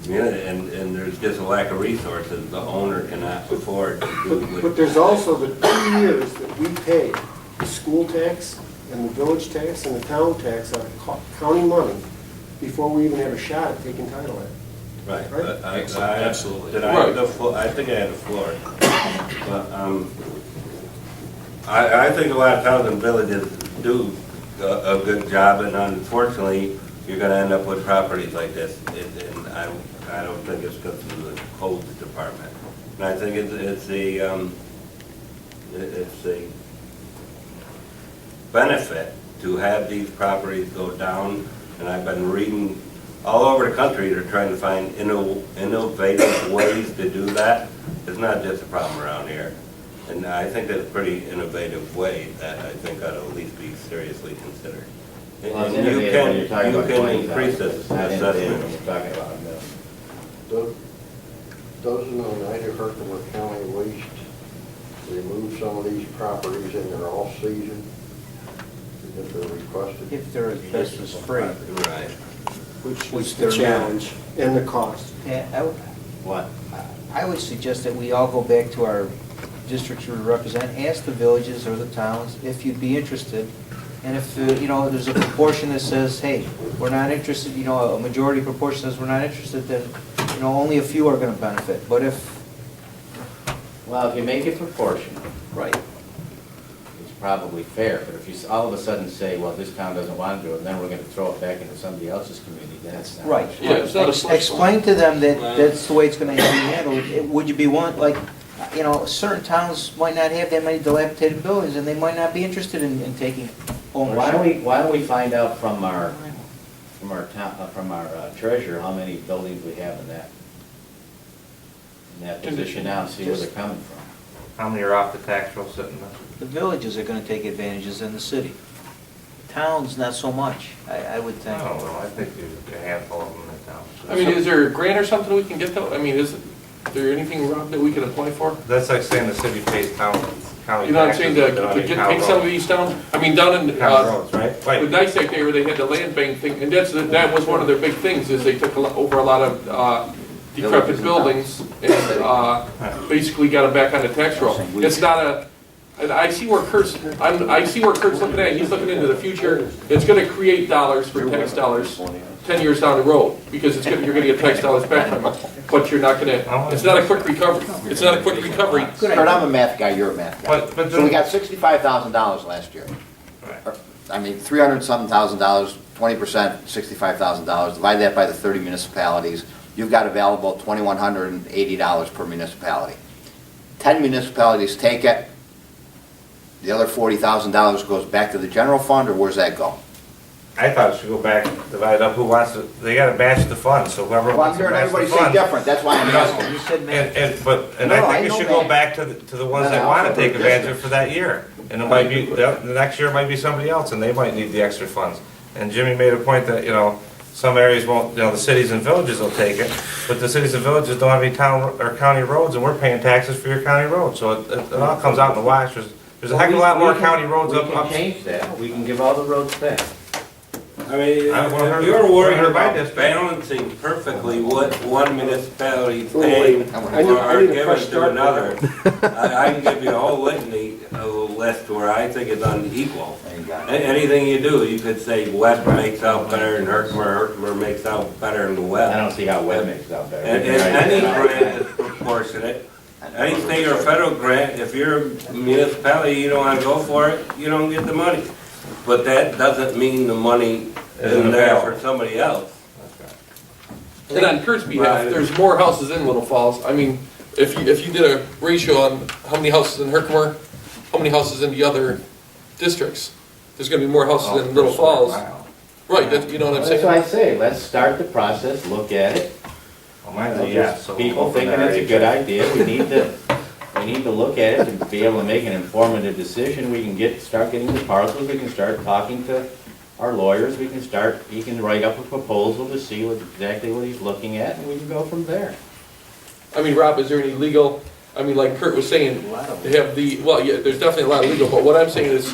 Yeah, and there's just a lack of resources. The owner cannot afford to do. But there's also the 2 years that we pay the school tax and the village tax and the town tax out of county money before we even have a shot at taking title at it. Right, Right? but Absolutely. Did I have the floor? I think I had the floor. But, I think a lot of towns and villages do a good job, and unfortunately, you're gonna end up with properties like this, and I don't think it's good for the codes department. And I think it's a benefit to have these properties go down, and I've been reading all over the country, they're trying to find innovative ways to do that. It's not just a problem around here. And I think that's a pretty innovative way that I think ought to at least be seriously considered. Well, it's And you innovative when you're talking can about 20,000, increase but it's not innovative when assessment. you're talking about a million. Doesn't Oneida Herkimer County Waste remove some of these properties in their off-season if they're requested? if they're asbestos free. Right. Which Which is the they're challenge and the cost. Yeah, What? I would suggest that we all go back to our districts we represent, ask the villages or the towns if you'd be interested. And if, there's a proportion that says, hey, we're not interested, a majority proportion says we're not interested, then, only a few are gonna benefit. But if, Well, if you make it proportional, right, it's probably fair, but if you all of a sudden say, well, this town doesn't want to do it, and then we're gonna throw it back into somebody else's community, then it's not. Right. Yeah, it's not a push. Explain to them that that's the way it's gonna be handled. Would you be like, you know, certain towns might not have that many dilapidated buildings, and they might not be interested in taking Why ownership. don't we find out from our treasurer how many buildings we have in that position now, and see where they're coming from. How many are off the tax roll sitting there? The villages are gonna take advantages in the city. Towns, not so much, I would I think. don't know, I think there's a handful of them in the town. I mean, is there a grant or something we can get though? I mean, is there anything, Rob, that we can apply for? That's like saying the city pays county You know what I'm taxes, saying, but not to any get, town take some of roads. these down? I mean, down in, Town roads, right? the Right. NICEAG area, they had the land bank thing, and that was one of their big things, is they took over a lot of, decrepit buildings and, basically got them back on the tax roll. It's not a, and I see where Kurt's looking at, he's looking into the future. It's gonna create dollars for tax dollars 10 years down the road, because you're gonna get tax dollars back from it, but you're not gonna, it's not a quick recovery. It's not a quick recovery. Kurt, I'm a math guy, you're a math guy. But So we got $65,000 last year. Right. I mean, $300-something thousand, 20%, $65,000. Divide that by the 30 municipalities. You've got available $2,180 per municipality. 10 municipalities take it. The other $40,000 goes back to the general fund, or where's that go? I thought it should go back, divide up who wants to, they gotta match the funds, so whoever Well, I'm wants to hearing match the everybody say funds. different, that's why I'm asking. You said math. And No, I I think it know should go that. back to the ones that wanna take advantage of it for that year. And it might be, the next year might be somebody else, and they might need the extra funds. And Jimmy made a point that, you know, some areas won't, you know, the cities and villages will take it, but the cities and villages don't have any town or county roads, and we're paying taxes for your county roads, so it all comes out in the wash. There's a heck of a lot more county roads up. We can change that, we can give all the roads back. I mean, if you're worried about balancing perfectly what one municipality pays or given to another, I can give you a whole litany of a list where I think it's unequal. Anything you do, you could say West makes out better than Herkimer makes out better than the West. I don't see how West makes out better. And any grant is proportionate. Any state or federal grant, if you're a municipality, you don't want to go for it, you don't get the money. But that doesn't mean the money isn't there for somebody else. And on Kurt's behalf, there's more houses in Little Falls. I mean, if you did a ratio on how many houses in Herkimer, how many houses in the other districts, there's gonna be more houses in Little Falls. Right, you know what I'm That's why I saying? say, let's start the process, look at it. People thinking it's a good idea, we need to look at it and be able to make an informative decision. We can start getting the parcels, we can start talking to our lawyers, he can write up a proposal to see exactly what he's looking at, and we can go from there. I mean, Rob, is there any legal, I mean, like Kurt was saying, to have well, yeah, there's definitely a lot of legal, but what I'm saying is,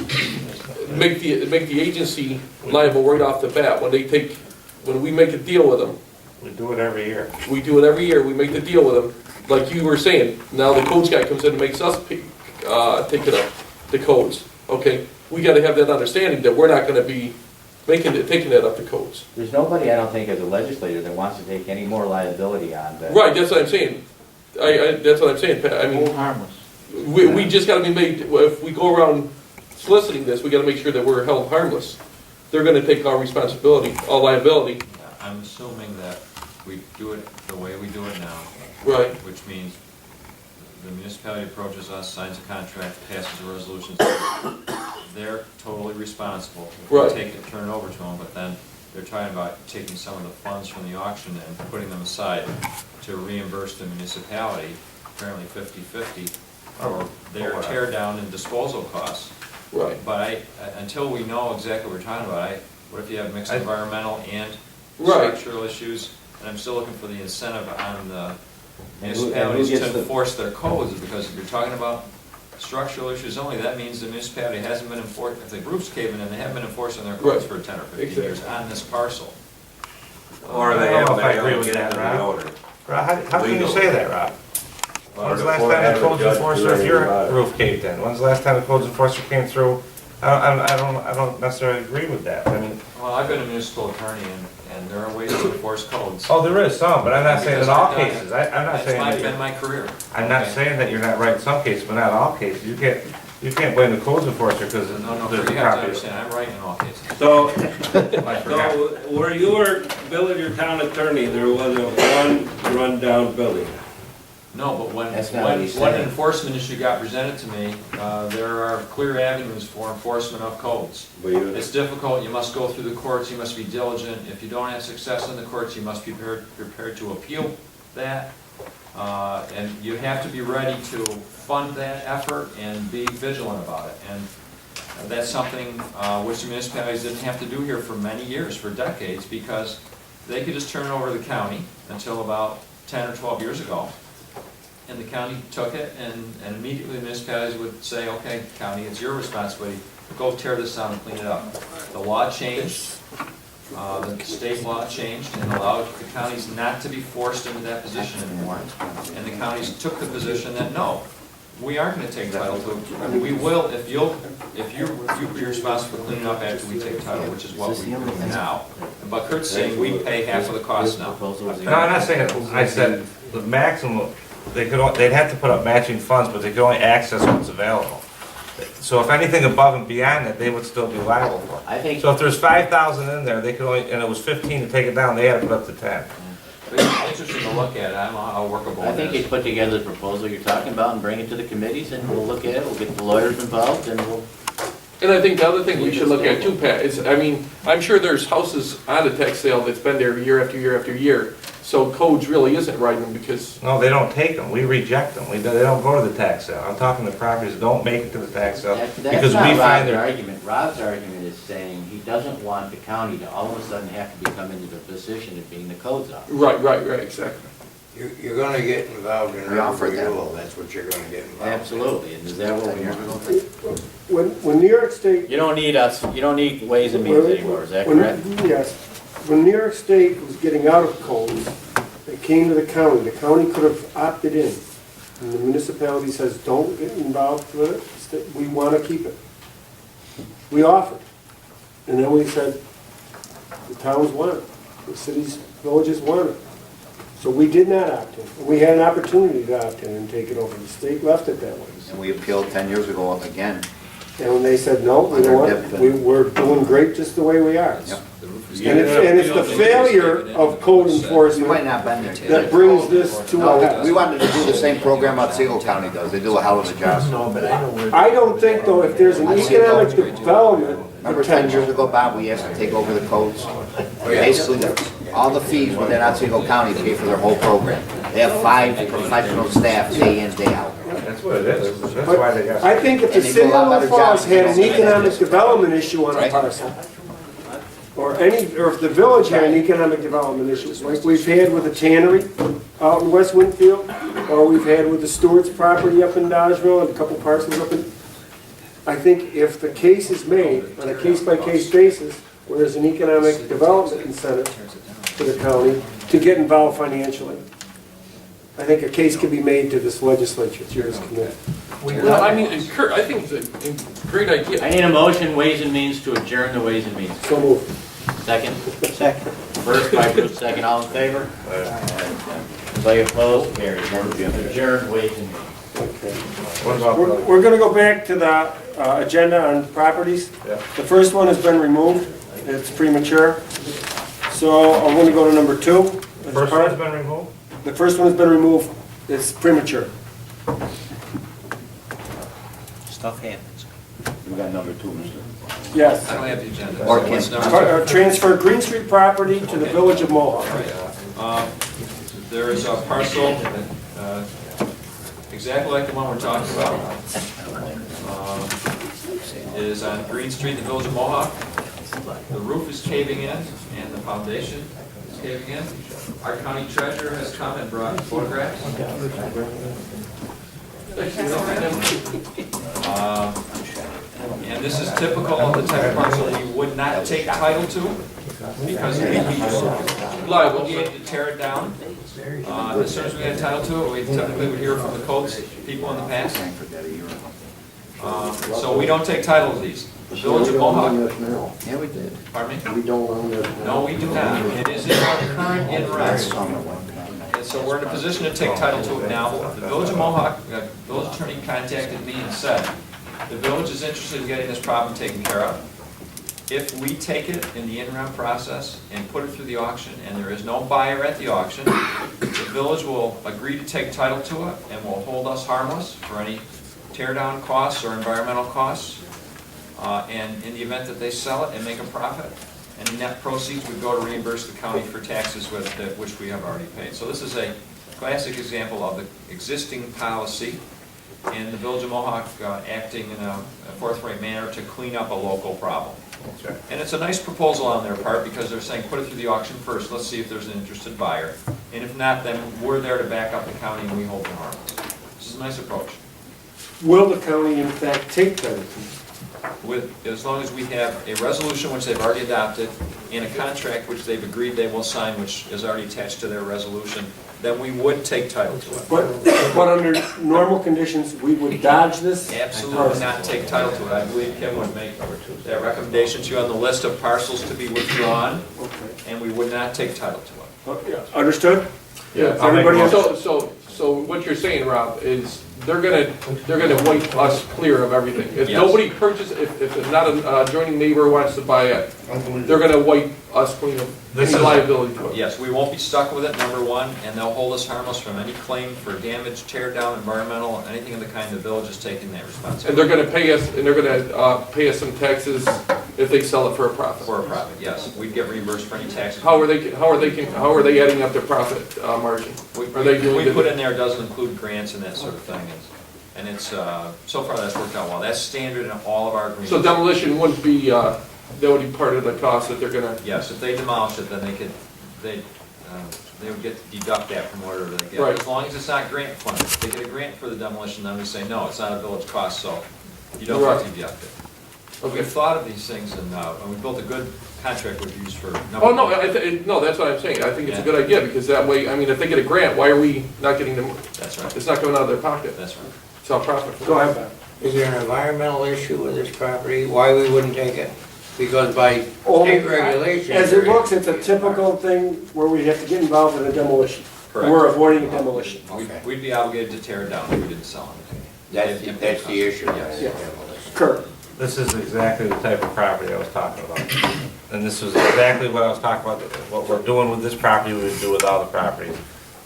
make the agency liable right off the bat. When we make a deal with them, We do it every year. we do it every year, we make the deal with them. Like you were saying, now the codes guy comes in and makes us take it up, the codes, okay? We gotta have that understanding that we're not gonna be taking that up the codes. There's nobody, I don't think, as a legislator that wants to take any more liability on that. Right, that's what I'm saying. That's what I'm saying, Pat. I mean, Harmless. we just gotta be made, if we go around soliciting this, we gotta make sure that we're held harmless. They're gonna take all responsibility, all liability. I'm assuming that we do it the way we do it now. Right. Which means the municipality approaches us, signs a contract, passes a resolution. They're totally responsible. If we Right. take it, turn it over to them, but then they're talking about taking some of the funds from the auction and putting them aside to reimburse the municipality, apparently 50/50, for their tear down and disposal costs. Right. But until we know exactly what we're talking about, what if you have mixed environmental and Right. structural issues? And I'm still looking for the incentive on the And who municipalities gets to the- enforce their codes, because if you're talking about structural issues only, that means the municipality hasn't been enforced, if the group's caving in, they haven't been enforcing their codes Right. for 10 or 15 years on this parcel. Or they I don't have know if I been agree able with to get that, into the Rob. owner. Rob, how can you Legal. say that, Rob? Well, When's the last before time the having a codes judge enforcer, do if anything your about it. roof caved in? When's the last time the codes enforcer came through? I don't necessarily agree with that. I mean, Well, I've been a municipal attorney, and there are ways to enforce codes. oh, there is some, but I'm not saying in all Because I've done cases. it. I'm not saying That's that been my career. I'm not Okay. saying that you're not right in some cases, but not all cases. You can't, you can't blame the codes enforcer because No, there's you a have to copy. understand, I'm right in all cases. So, I forgot. so where you were village or town attorney, there was a one rundown building. No, but when That's not what he an said. enforcement issue got presented to me, there are clear avenues for enforcement of codes. It's difficult, you must go through the courts, you must be diligent. If you don't have success in the courts, you must be prepared to appeal that. And you have to be ready to fund that effort and be vigilant about it. And that's something which the municipalities didn't have to do here for many years, for decades, because they could just turn it over to the county until about 10 or 12 years ago. And the county took it, and immediately the municipalities would say, okay, county, it's your responsibility, go tear this down and clean it up. The law changed, the state law changed and allowed the counties not to be forced into that position anymore. And the counties took the position that, no, we aren't gonna take title to it. I mean, we will, if you're responsible for cleaning up after we take title, which is what we're doing now. But Kurt's saying we pay half of the cost now. No, I'm not saying, I said the maximum, they'd have to put up matching funds, but they could only access what's available. So if anything above and beyond that, they would still be liable for. I think, So if there's 5,000 in there, they could only, and it was 15 to take it down, they had to put up to 10. But it's interesting to look at it, I don't know how workable I it think is. you put together the proposal you're talking about and bring it to the committees and we'll look at it, we'll get the lawyers involved and we'll. And I think the other thing we should look at too, Pat, is, I mean, I'm sure there's houses on the tax sale that's been there year after year after year. So codes really isn't writing them because, No, they don't take them, we reject them, they don't go to the tax sale. I'm talking the properties that don't make it to the tax sale That's because we not find Rob's they're. argument. Rob's argument is saying he doesn't want the county to all of a sudden have to become into the position of being the codes officer. right, exactly. You're gonna get involved in We offered every that. rule, that's what you're gonna get involved in. Absolutely, and is that what we're? When New York State. You don't need us, you don't need Ways and Means anymore, is that correct? Yes. When New York State was getting out of codes, they came to the county. The county could have opted in. And the municipality says, don't get involved with it, we want to keep it. We offered. And then we said, the towns want it, the cities, villages want it. So we did not opt in. We had an opportunity to opt in and take it over. The state left it that way. And we appealed 10 years ago again. And when they said, no, we don't want it, we're doing great just the way we are. Yep. And it's the failure of code You enforcement might not bend it. that brings this to a No, head. we wanted to do the same program Otsego County does. They do a hell of a job. I don't think though, if there's an economic development Remember 10 years potential, ago, Bob, we asked to take over the codes? Basically, all the fees within Otsego County pay for their whole program. They have 5 professional staff day in, day out. That's what it is, that's but why they got. I think if the And they do city a lot of better Little Falls job. had an economic development issue on a Right. parcel, or if the village had an economic development issue, like we've had with the tannery out in West Winfield, or we've had with the Stewart's property up in Dodgeville, and a couple parcels up in, I think if the case is made on a case-by-case basis, where there's an economic development incentive for the county to get involved financially, I think a case can be made to this legislature, to this committee. Well, I mean, Kurt, I think it's a great I idea. need a motion, Ways and Means, to adjourn the Ways and Means. So moved. Second? Second. First by Bruce, second, all in favor? Anybody opposed? Carried. Adjourn Ways and Means. What about? We're going to go back to the agenda on properties. Yeah. The first one has been removed. It's premature. So I'm going to go to number 2. First one's been removed? The first one has been removed. It's premature. Stuff happens. We got number 2, Mr. Yes. I don't have the agenda. Or What's can- number two? Transfer Green Street property to the Village of Mohawk. There is a parcel, exactly like the one we're talking about. It is on Green Street in the Village of Mohawk. The roof is caving in and the foundation is caving in. Our county treasurer has come and brought photographs. And this is typical of the type of parcel we would not take title to because we'd be obligated to tear it down. As soon as we had title to it, we typically would hear from the codes people in the past. So we don't take title to these. The Village of Mohawk. Yeah, we did. Pardon me? We don't own this now. No, we do not. It is in our current in rest. And so we're in a position to take title to it now. The Village of Mohawk, village attorney contacted me and said, The village is interested in getting this problem taken care of. If we take it in the interim process and put it through the auction, and there is no buyer at the auction, the village will agree to take title to it and will hold us harmless for any tear down costs or environmental costs. And in the event that they sell it and make a profit, any net proceeds would go to reimburse the county for taxes which we have already paid. So this is a classic example of the existing policy and the Village of Mohawk acting in a forthright manner to clean up a local problem. Okay. And it's a nice proposal on their part because they're saying put it through the auction first, let's see if there's an interested buyer. And if not, then we're there to back up the county and we hold them harmless. This is a nice approach. Will the county in fact take title? As long as we have a resolution which they've already adopted and a contract which they've agreed they will sign, which is already attached to their resolution, then we would take title to it. But under normal conditions, we would dodge this? Absolutely not take title to it. I believe Kim would make that recommendation to you on the list of parcels to be withdrawn, and we would not take title to it. Understood? Yeah, Everybody so what you're saying, Rob, is they're gonna wipe us clear of everything. If Yes. nobody purchases, if not an adjoining neighbor wants to buy it, they're gonna wipe us clean of any liability to it. Yes, we won't be stuck with it, number one, and they'll hold us harmless from any claim for damage, tear down, environmental, anything of the kind. The village is taking that responsibility. And they're gonna pay us some taxes if they sell it for a profit. For a profit, yes. We'd get reimbursed for any taxes. How are they adding up their profit margin? Are they doing We it? put in there doesn't include grants and that sort of thing. And it's, so far that's worked out well. That's standard in all of our agreements. So demolition wouldn't be, that would be part of the cost that they're gonna. Yes, if they demolish it, then they would get to deduct that from whatever they get. Right. As long as it's not grant funded. If they get a grant for the demolition, then we say, no, it's not a village cost, so you don't have to deduct it. Okay. We've thought of these things and we built a good contract we've used for. Oh, no, no, that's what I'm saying. I think it's a good idea, because that way, I mean, if they get a grant, why are we not getting them? That's right. It's not coming out of their pocket. That's right. It's all profit. Go ahead, Ben. Is there an environmental issue with this property? Why we wouldn't take it? Because by Only- state regulations. As it looks, it's a typical thing where we have to get involved in a demolition. Correct. We're avoiding a demolition. We'd be obligated to tear it down if we didn't sell it. That's the issue. Yes. Kurt? This is exactly the type of property I was talking about. And this was exactly what I was talking about, what we're doing with this property, we would do with all the properties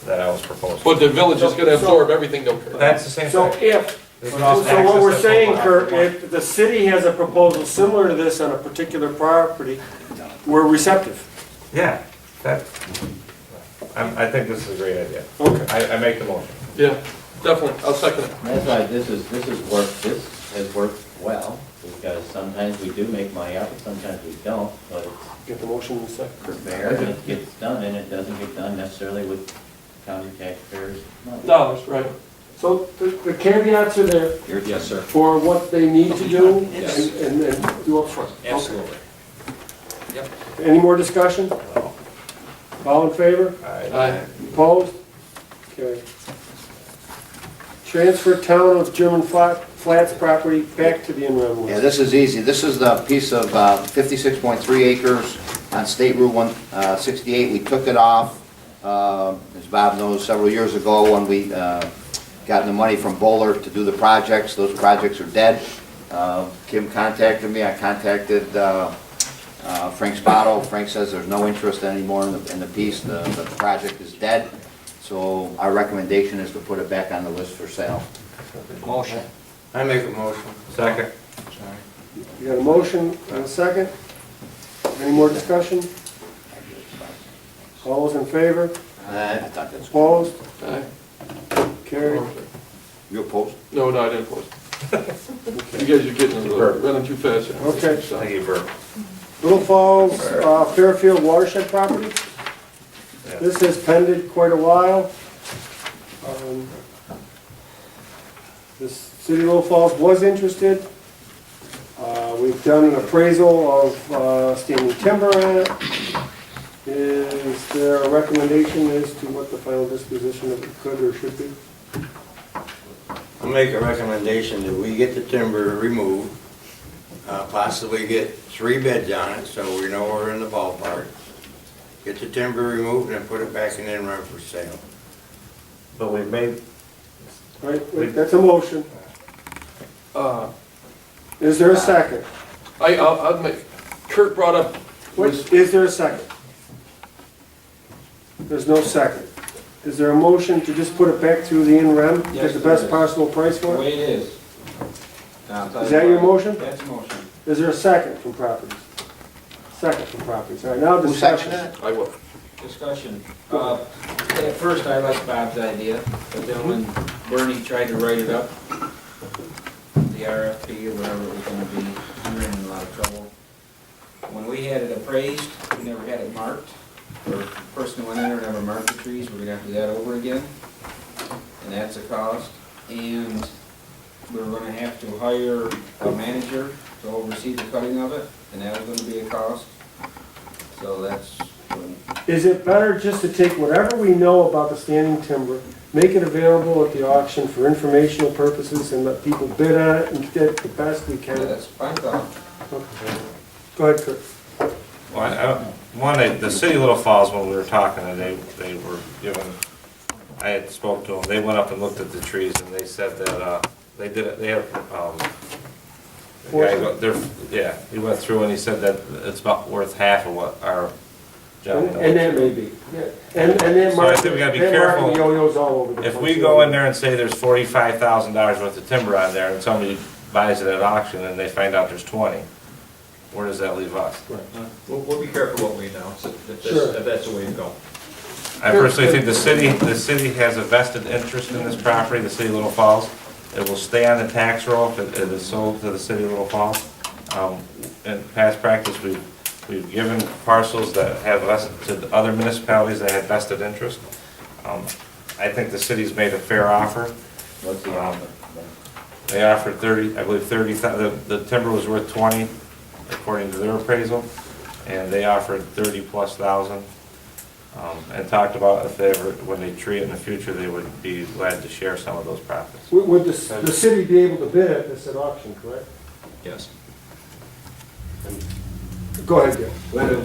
that I was proposing. But the village is gonna absorb everything, though. That's the same So thing. so what we're saying, Kurt, if the city has a proposal similar to this on a particular property, we're receptive. Yeah, I think this is a great idea. Okay. I make the motion. Yeah, definitely. I'll second it. That's why this has worked well, because sometimes we do make money off it, sometimes we don't, but it's Get the motion in a second. fair, and it gets done, and it doesn't get done necessarily with county taxpayers' money. Dollars, right. So the caveats are there Yes, sir. for what they need to do Yes. and do up front. Absolutely. Yep. Any more discussion? All in favor? Aye. Opposed? Carried. Transfer town of German Flats property back to the in-run list. Yeah, this is easy. This is the piece of 56.3 acres on State Route 168. We took it off, as Bob knows, several years ago when we got the money from Bowler to do the projects. Those projects are dead. Kim contacted me. I contacted Frank Spotto. Frank says there's no interest anymore in the piece. The project is dead. So our recommendation is to put it back on the list for sale. Motion. I make a motion. Second. You got a motion and a second? Any more discussion? All those in favor? Opposed? Aye. Carried. You opposed? No, I didn't oppose. You guys are getting, running too fast. here. Okay. Thank you, Bert. Little Falls Fairfield watershed property. This has pended quite a while. The city of Little Falls was interested. We've done an appraisal of standing timber on it. Is there a recommendation as to what the final disposition of it could or should be? I'll make a recommendation that we get the timber removed, possibly get 3 bids on it, so we know we're in the ballpark. Get the timber removed and put it back in run for sale. But we've made, Right, that's a motion. Is there a second? I'll admit, Kurt brought up, Is there a second? There's no second. Is there a motion to just put it back through the in-rem, get Yes, the there best is. possible price The for it? way it is. Now, I'll tell Is you that your what, motion? That's a motion. Is there a second from properties? Second from properties. All right, now Who discussion. seconded it? I will. Discussion. At first, I liked Bob's idea, but then when Bernie tried to write it up, the RFP or whatever it was gonna be, we were in a lot of trouble. When we had it appraised, we never had it marked, or the person who went in there never marked the trees, we're gonna have to do that over again. And that's a cost. And we were gonna have to hire a manager to oversee the cutting of it, and that was gonna be a cost. So that's, Is it better just to take whatever we know about the standing timber, make it available at the auction for informational purposes and let people bid on it and get the best we yeah, can? that's fine thought. Okay. Go ahead, Kurt. Well, the city of Little Falls, when we were talking, and they were given, I had spoke to them, they went up and looked at the trees, and they said that, they did it, they have, the guy, he went through and he said that it's about worth half of what our job. And that may be. Yeah. And then So I think we gotta be careful. yo-yos all over the place. If we go in there and say there's $45,000 worth of timber on there, and somebody buys it at auction, and they find out there's 20, where does that leave us? We'll be careful what we announce, if that's the way to go. I personally think the city has a vested interest in this property, the city of Little Falls. It will stay on the tax roll if it is sold to the city of Little Falls. In past practice, we've given parcels that have to other municipalities that have vested interest. I think the city's made a fair offer. What's the offer? They offered 30, I believe 30, the timber was worth 20 according to their appraisal, and they offered 30+ thousand. And talked about if they ever, when they tree it in the future, they would be glad to share some of those profits. Would the city be able to bid at this at auction, correct? Yes. Go ahead, Gil. When on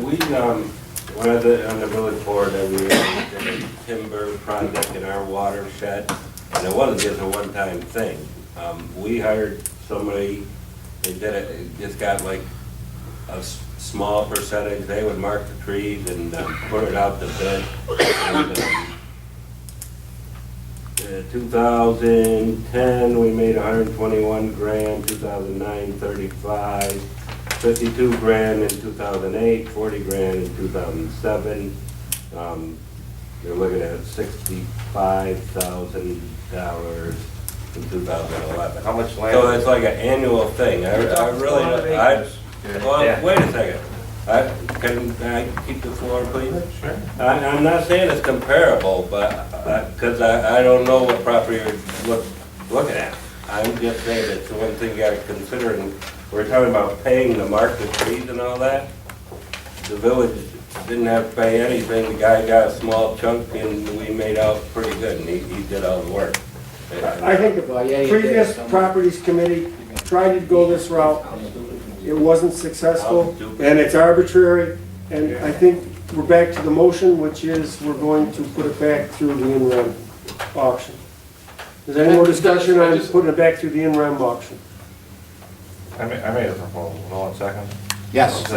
the village board every year, we did a timber project in our watershed, and it wasn't just a one-time thing. We hired somebody, they did it, it just got like a small percentage, they would mark the trees and put it out to bid. And, 2010, we made 121 grand, 2009, 35, 52 grand in 2008, 40 grand in 2007. They're looking at $65,000 in 2011. How much land? So it's like an annual thing. I really, well, wait a second. Can I keep the floor, please? Sure. I'm not saying it's comparable, but, because I don't know what property you're looking at. I'm just saying it's the one thing you gotta consider, and we're talking about paying to mark the trees and all that. The village didn't have to pay anything, the guy got a small chunk, and we made out pretty good, and he did all the work. I think the previous properties committee tried to go this route. It wasn't successful, and it's arbitrary, and I think we're back to the motion, which is we're going to put it back through the in-rem auction. Is there any more discussion on putting it back through the in-rem auction? I made a proposal. No one second? Yes.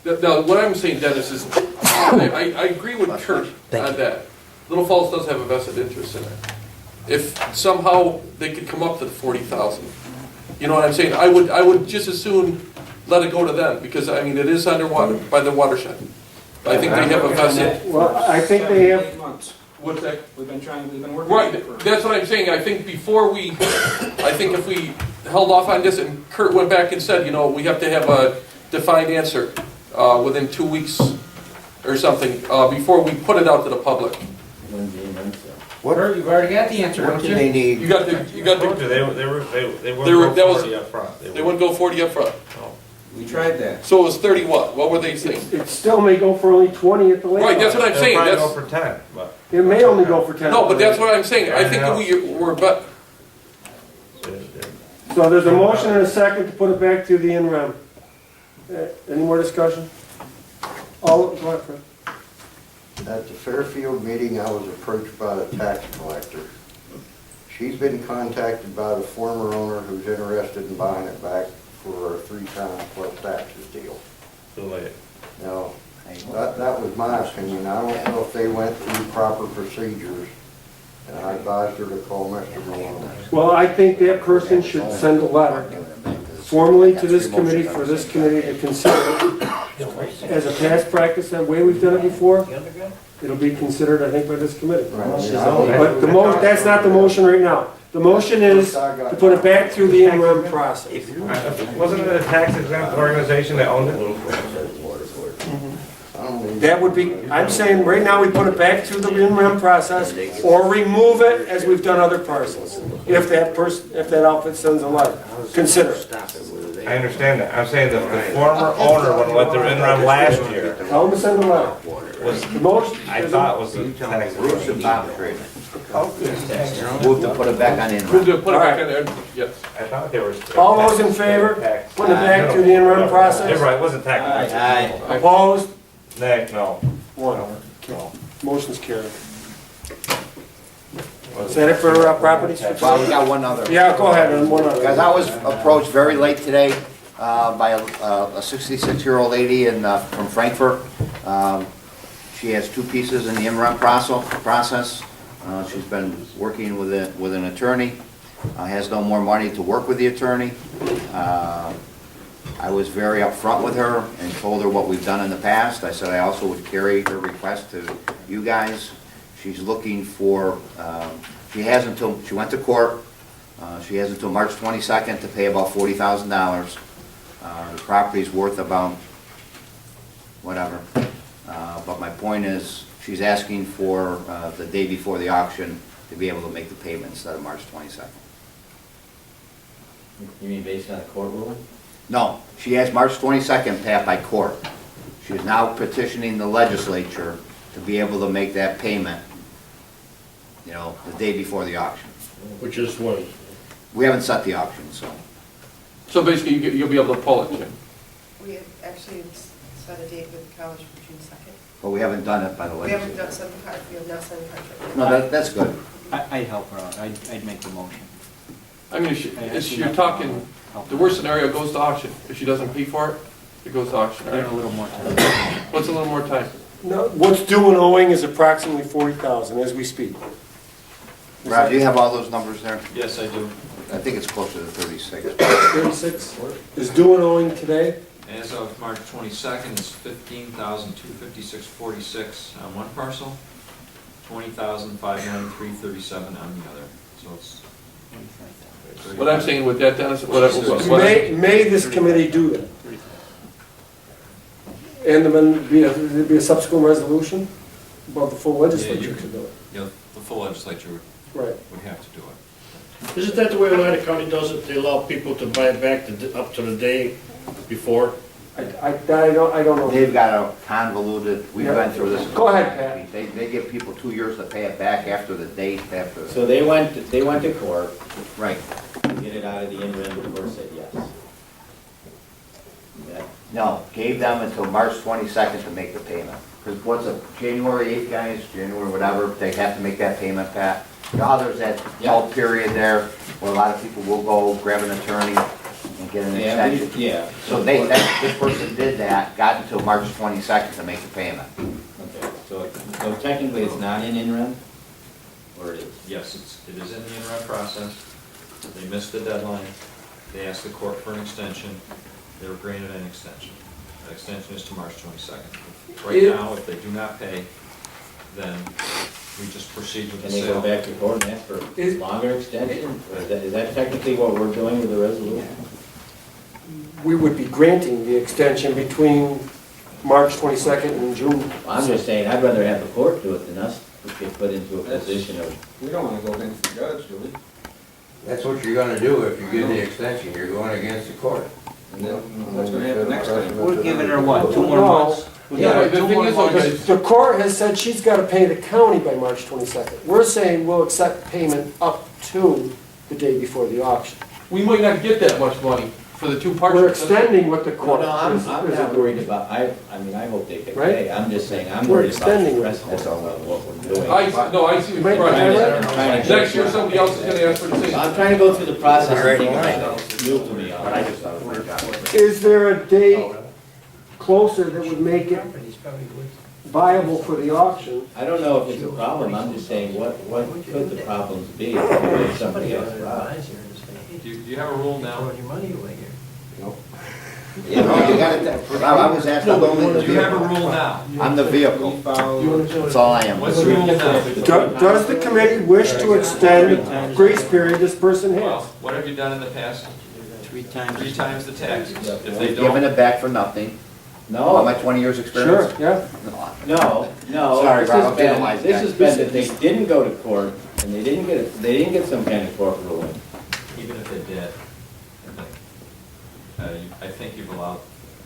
Now, what I'm saying, Dennis, is I agree with Kurt on that. Little Falls does have a vested interest in it. If somehow they could come up to the 40,000, you know what I'm saying? I would just as soon let it go to them, because I mean, it is underwater, by the watershed. I think they have a vested. Well, I think they have. What's that? We've been working. Right, that's what I'm saying. I think if we held off on this and Kurt went back and said, you know, we have to have a defined answer within 2 weeks or something, before we put it out to the public. What Kurt, you've already got the answer, What don't do you? they need? You got the. They wouldn't go 40 up front. They wouldn't go 40 up front. We tried that. So it was 30 what? What were they saying? It still may go for only 20 at the late. Right, that's what I'm saying. They'll That's, probably go for 10, but. It may only go for 10. no, but that's what I'm saying. I think that we're, but, So there's a motion and a second to put it back to the in-rem. Any more discussion? All, go ahead, Fred. At the Fairfield meeting, I was approached by the tax collector. she's been contacted by the former owner who's interested in buying it back for a 3 times plus taxes deal. Too late. Now, that was my opinion. I don't know if they went through proper procedures, and I advised her to call Mr. Malone. Well, I think that person should send a letter formally to this committee for this committee to consider it as a past practice, that way we've done it before. It'll be considered, I think, by this committee. But that's not the motion right now. The motion is to put it back through the interim process. Wasn't it a tax exempt organization that owned it? That would be, I'm saying, right now, we put it back through the interim process, or remove it as we've done other parcels. If that outfit sends a letter, consider it. I understand that. I'm saying that the former owner, when went through interim last year, Tell them to send a letter. was, The most, I thought was the tax Bruce and exempt. Bob treatment. Move to put it back on We'll interim. do, put it back in there, yes. I thought they were. all those in favor, putting it back through the interim You're process? right, it wasn't tax. Aye. Opposed? Nay, no. One. Motion's carried. Is that it for properties? Well, we got one other. Yeah, go ahead, and one Because other. I was approached very late today by a 66-year-old lady from Frankfurt. She has 2 pieces in the interim process. She's been working with an attorney, has no more money to work with the attorney. I was very upfront with her and told her what we've done in the past. I said I also would carry her request to you guys. She's looking for, she went to court. She has until March 22nd to pay about $40,000. The property's worth about whatever. But my point is, she's asking for the day before the auction to be able to make the payment instead of March 22nd. You mean based on a court ruling? No, she has March 22nd passed by court. She is now petitioning the legislature to be able to make that payment, you know, the day before the auction. Which is what? We haven't set the auction, so. So basically, you'll be able to pull it, Jim. We have actually set a date with the college for June 2nd. But we haven't done it by the We haven't legislature. done some part, we have not signed the contract. No, that's good. I'd help her out, I'd make the motion. I mean, if you're talking, the worst scenario goes to auction. If she doesn't pay for it, it goes to auction, Give her a right? little more time. What's a little more time? No, what's due and owing is approximately $40,000 as we speak. Rob, do you have all those numbers there? Yes, I do. I think it's closer to 36. 36 is due and owing today. As of March 22nd, it's $15,256.46 on one parcel, $20,593.37 on the other. So it's. What I'm saying with that, Dennis, May this committee do that? And then there'd be a subsequent resolution? Well, the full legislature could do it. You know, the full legislature Right. would have to do it. Isn't that the way Oneida County does it? They allow people to buy it back up to the day before? I don't know. They've got a convoluted, we've been through this. Go ahead, Pat. They give people 2 years to pay it back after the date, after. So they went to court, Right. to get it out of the interim, the court said yes. Okay. No, gave them until March 22nd to make the payment. Because what's a January 8th, guys, January whatever, they have to make that payment, Pat. Now there's that whole period there where a lot of people will go grab an attorney and get an extension. Yeah. So this person did that, got until March 22nd to make the payment. Okay, so technically it's not in interim, or it is? Yes, it is in the interim process. They missed the deadline. They asked the court for an extension. They were granted an extension. That extension is to March 22nd. Right now, if they do not pay, then we just proceed with the And they go sale. back to court and ask for longer extension? Or is that technically what we're doing with the resolution? We would be granting the extension between March 22nd and June. I'm just saying, I'd rather have the court do it than us get put into a position of. We don't want to go against the judge, do we? That's what you're gonna do if you give the extension, you're going against the court. And then what's going to happen next time? We're giving her what, 2 more months? Yeah, the thing is, okay, The court has said she's got to pay the county by March 22nd. We're saying we'll accept payment up to the day before the auction. we might not get that much money for the two parts. We're extending what the Well, court no, I'm is. not worried about, I mean, I hope they can Right? pay. I'm just saying, I'm We're worried about extending the it. precedence of what we're doing. I see what you're Trying saying. to- Next year, somebody else is gonna ask for the same. I'm trying to go through the process Right and in think line. about it. It's new to me. But I just thought it worked out. Is there a date closer that would make it viable for the auction? I don't know if it's a problem, I'm just saying, what could the problems be if somebody else brought? Do you have a rule now? Yeah, no, you gotta, I was asking only the Do you have a vehicle. rule now? I'm the vehicle. That's all I am. What's the rule now? Does the committee wish to extend the grace period this person Well, has? what have you done in the past? 3 times. 3 times the taxes. If they Giving don't, it back for nothing. All my 20 years experience. Sure, yeah. No, Sorry, this Rob, has I'm penalized been, back. this has been that they didn't go to court, and they didn't get some kind of court ruling. even if they did, I think you've allowed,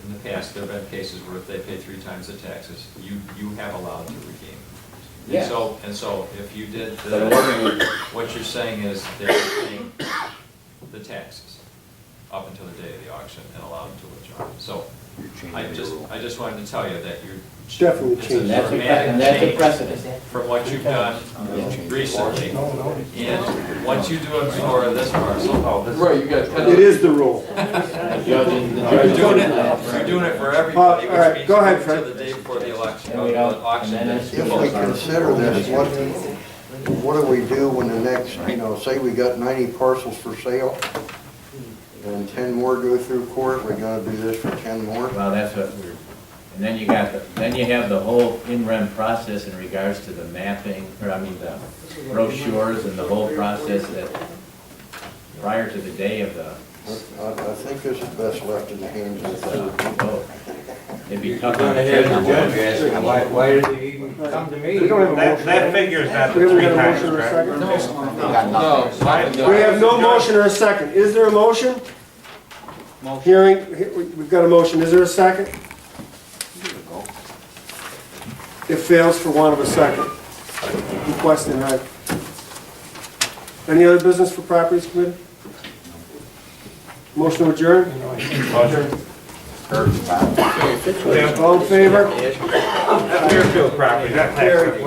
in the past, there have been cases where if they pay 3 times the taxes, you have allowed to redeem. Yeah. And so if you did, But it wasn't- what you're saying is they're paying the taxes up until the day of the auction and allowed to withdraw. So I just wanted to tell you that you're. Definitely it's a changed. dramatic And that's a change precedent. from what you've done recently. And once you do it for this parcel, Right, you got It 10. is the rule. You're you're doing it for everybody, all right, which means go ahead, you Fred. wait till the day before the election, And we the don't- auction and then day. it's- If we consider this, what do we do when the next, say we got 90 parcels for sale, and 10 more go through court, we're gonna do this for 10 more? Well, that's what we're, and then you have the whole in-rem process in regards to the mapping, or I mean, the brochures and the whole process that, prior to the day of the I think this is best left in the hands of the vote. It'd be tough on Gonna the have the judge. judge asking, why did they even come to me? We don't have a motion. That figure's not the We haven't 3 got a times, motion or a correct? second? They got No, nothing. We have no motion or a second. Is there a motion? We've got a motion. Is there a second? It fails for want of a second. Request denied. Any other business for properties committee? Motion to adjourn? All in favor? That's Deerfield property, that tax.